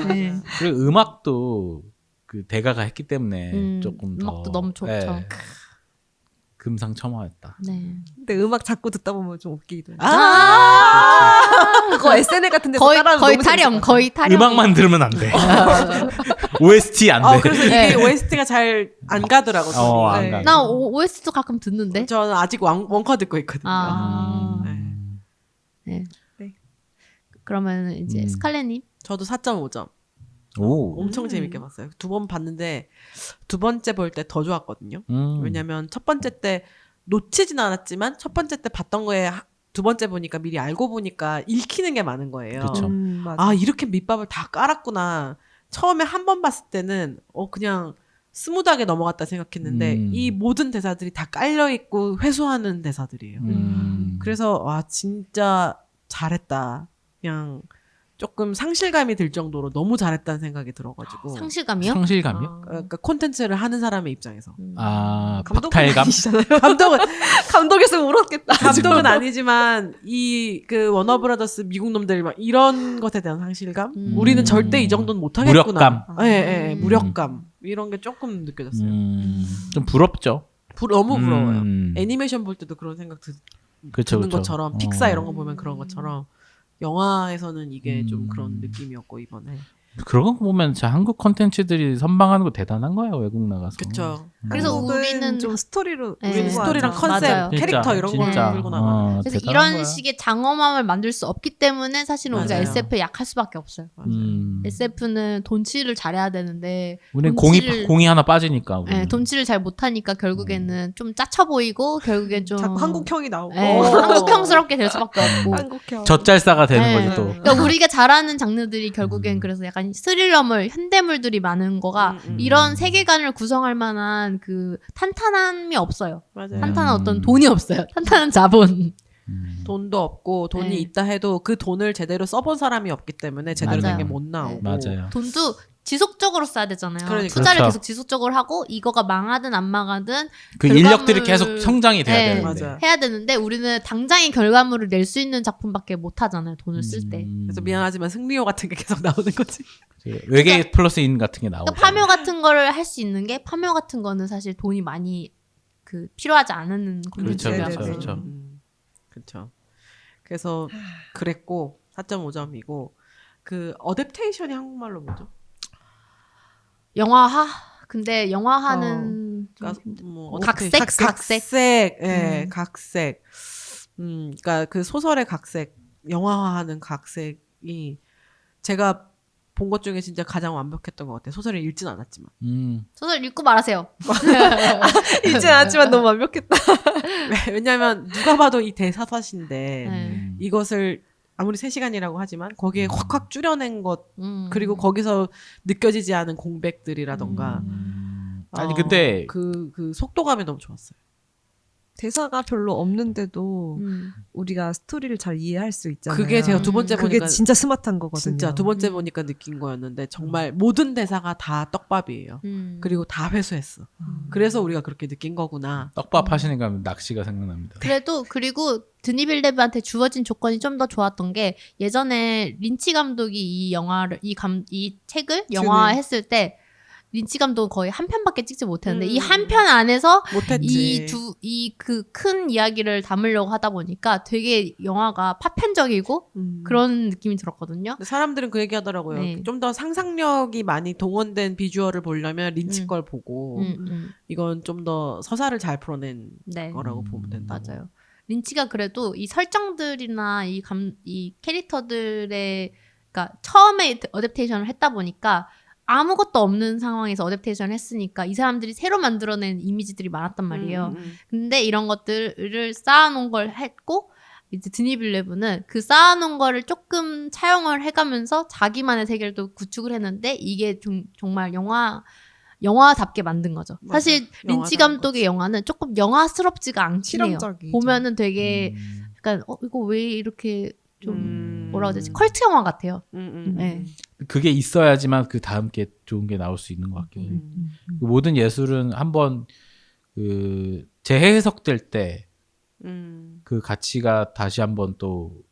네. 그리고 음악도 그 대가가 했기 때문에 조금 더 음악도 너무 좋죠. 네. 금상첨화였다. 네. 근데 음악 자꾸 듣다 보면 좀 웃기기도 해요. 아, 그거 SNL 같은 데서 거의 따라하면 거의 너무 타령, 재밌을 것 거의 타령. 음악만 들으면 안 돼. OST 안 돼. 그래서 이게 네. OST가 잘 안 가더라고. 안 네. 가. 나 OST도 가끔 듣는데. 저는 아직 원커 듣고 있거든요. 아. 네. 네. 그러면 이제 스칼렛님. 저도 4.5점. 오. 엄청 재밌게 봤어요. 2번 봤는데 두 번째 볼 때 더 좋았거든요. 왜냐면 첫 번째 때 놓치진 않았지만 첫 번째 때 봤던 거에 두 번째 보니까 미리 알고 보니까 읽히는 게 많은 거예요. 그렇죠. 맞아. 아 이렇게 밑밥을 다 깔았구나. 처음에 한 번 봤을 때는 그냥 스무드하게 넘어갔다 생각했는데 이 모든 대사들이 다 깔려 있고 회수하는 대사들이에요. 그래서 와 진짜 잘했다. 그냥 조금 상실감이 들 정도로 너무 잘했다는 생각이 들어가지고 상실감이요? 상실감이요? 그러니까 콘텐츠를 하는 사람의 입장에서 아, 감독은 박탈감? 아니시잖아요. 감독은 감독이었으면 울었겠다. 감독은 아니지만 이 그 워너브라더스 미국 놈들 막 이런 것에 대한 상실감 우리는 절대 이 정도는 못하겠구나. 무력감. 예, 무력감 이런 게 조금 느껴졌어요. 좀 부럽죠. 너무 부러워요. 음. 애니메이션 볼 때도 그런 생각 그쵸, 드는 그쵸. 것처럼 픽사 이런 거 보면 그런 것처럼 영화에서는 이게 좀 그런 느낌이었고 이번에 그런 거 보면 진짜 한국 컨텐츠들이 선방하는 거 대단한 거예요, 외국 나가서. 그쵸. 그래서 한국은 우리는 좀 스토리로 네. 우리는 스토리랑 공부하죠. 컨셉, 맞아요. 캐릭터 이런 걸 진짜. 들고 나가요. 그래서 대단한 이런 거야. 식의 장엄함을 만들 수 없기 때문에 사실은 우리가 맞아요. SF에 약할 수밖에 없어요. SF는 돈치를 잘해야 되는데 우리는 돈치를- 공이 하나 빠지니까. 우리는. 네, 돈치를 잘 못하니까 결국에는 좀 짜쳐 보이고 결국엔 좀 자꾸 한국형이 나오고 네, 한국형스럽게 될 수밖에 없고 한국형. 젖잘싸가 되는 네. 거지 또. 그러니까 우리가 잘하는 장르들이 결국엔 그래서 약간 스릴러물, 현대물들이 많은 거가 이런 세계관을 구성할 만한 그 탄탄함이 없어요. 맞아요. 탄탄한 어떤 돈이 없어요. 탄탄한 자본. 돈도 없고 돈이 네. 있다 해도 그 돈을 제대로 써본 사람이 없기 때문에 제대로 된 맞아요. 게 못 나오고 맞아요. 돈도 지속적으로 써야 되잖아요. 그러니까. 투자를 그렇죠. 계속 지속적으로 하고 이거가 망하든 안 망하든 그 결과물- 인력들이 계속 성장이 돼야 네. 되는데. 맞아요. 해야 되는데 우리는 당장의 결과물을 낼 수 있는 작품밖에 못 하잖아요. 돈을 쓸 때. 그래서 미안하지만 승리호 같은 게 계속 나오는 거지. 외계 플러스인 같은 게 나오고. 그러니까 파묘 같은 거를 할 수 있는 게 파묘 같은 거는 사실 돈이 많이 그 필요하지 않은 그렇죠, 콘텐츠라서. 그렇죠, 그렇죠. 그렇죠. 그래서 그랬고 4.5점이고 그 어댑테이션이 한국말로 뭐죠? 영화화? 근데 영화화는 좀 그러니까 힘들- 뭐 각색? 어댑테이션? 각색? 각색, 예, 각색. 그러니까 그 소설의 각색, 영화화하는 각색이 제가 본 것 중에 진짜 가장 완벽했던 것 같아요. 소설을 읽진 않았지만. 소설 읽고 말하세요. 읽진 않았지만 너무 완벽했다. 왜냐하면 누가 봐도 이 대사사신데 네. 이것을 아무리 3시간이라고 하지만 거기에 확확 줄여낸 것 그리고 음. 거기서 느껴지지 않은 공백들이라던가 아니 근데 그 속도감이 너무 좋았어요. 대사가 별로 없는데도 음. 우리가 스토리를 잘 이해할 수 있잖아요. 그게 제가 두 번째 그게 보니까 진짜 스마트한 거거든요. 진짜 두 번째 보니까 느낀 거였는데 정말 모든 대사가 다 떡밥이에요. 음. 그리고 다 회수했어. 그래서 우리가 그렇게 느낀 거구나. 떡밥 하시니까 낚시가 생각납니다. 그래도 그리고 드니 빌레브한테 주어진 조건이 좀 더 좋았던 게 예전에 린치 감독이 이 영화를 이 책을 영화화했을 때 린치 감독은 거의 한 편밖에 찍지 못했는데 이 한 편 안에서 못했지. 이 그 큰 이야기를 담으려고 하다 보니까 되게 영화가 파편적이고 그런 느낌이 들었거든요. 근데 사람들은 그 얘기 하더라고요. 네. 좀 더 상상력이 많이 동원된 비주얼을 보려면 린치 음. 걸 보고 음. 이건 좀 더 서사를 잘 풀어낸 네. 거라고 보면 된다. 맞아요. 린치가 그래도 이 설정들이나 이 캐릭터들의 그러니까 처음에 어댑테이션을 했다 보니까 아무것도 없는 상황에서 어댑테이션을 했으니까 이 사람들이 새로 만들어낸 이미지들이 많았단 말이에요. 근데 이런 것들을 쌓아놓은 걸 했고 이제 드니 빌레브는 그 쌓아놓은 거를 조금 차용을 해가면서 자기만의 세계를 또 구축을 했는데 이게 정말 영화답게 만든 거죠. 맞아. 사실 린치 영화다운 감독의 영화는 조금 영화스럽지가 않긴 해요. 실험적이죠. 보면은 되게 약간 이거 왜 이렇게 좀 뭐라 그러지? 음. 컬트 영화 같아요. 네. 그게 있어야지만 그 다음 게 좋은 게 나올 수 있는 것 같긴 해요. 그 모든 예술은 한번 그 재해석될 때 그 가치가 다시 한번 또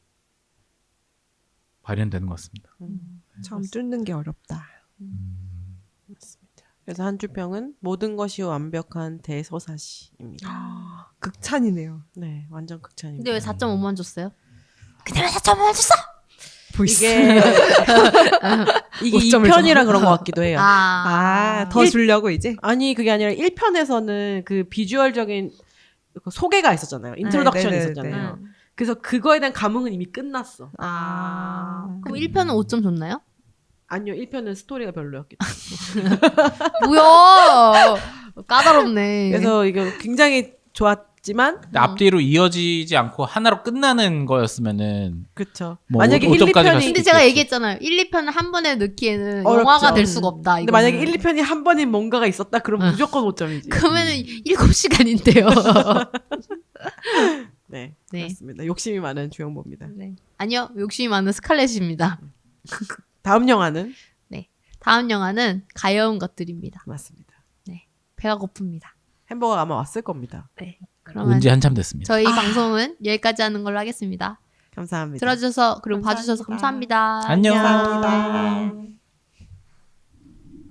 발현되는 것 같습니다. 처음 뚫는 게 어렵다. 그래서 한 줄평은 모든 것이 완벽한 대서사시입니다. 극찬이네요. 네, 완전 극찬입니다. 근데 왜 4.5만 줬어요? 근데 왜 4.5만 줬어? 보이스. 이게 5점을 2편이라 그런 것 같기도 해요. 더 주려고 이제? 아니 그게 아니라 1편에서는 그 비주얼적인 그 소개가 있었잖아요. 인트로덕션이 네네네. 있었잖아요. 그래서 그거에 대한 감흥은 이미 끝났어. 그럼 1편은 5점 줬나요? 아니요, 1편은 스토리가 별로였기 때문에. 뭐야? 까다롭네. 그래서 이거 굉장히 좋았지만 근데 앞뒤로 이어지지 않고 하나로 끝나는 거였으면은 그렇죠. 뭐 만약에 1, 5점까지 갈 2편이 수도 근데 제가 있겠지. 얘기했잖아요. 1, 2편을 한 번에 넣기에는 어렵죠. 영화가 될 수가 없다. 근데 이거는. 만약에 1, 2편이 한 번인 뭔가가 있었다 그럼 무조건 5점이지. 그러면은 7시간인데요. 네, 네. 그렇습니다. 욕심이 많은 주영보입니다. 네. 아니요. 욕심이 많은 스칼렛입니다. 다음 영화는 다음 영화는 가여운 것들입니다. 맞습니다. 배가 고픕니다. 햄버거가 아마 왔을 겁니다. 네. 그러면 온지 한참 됐습니다. 저희 방송은 여기까지 하는 걸로 하겠습니다. 감사합니다. 들어주셔서 그리고 봐주셔서 감사합니다. 안녕. 감사합니다.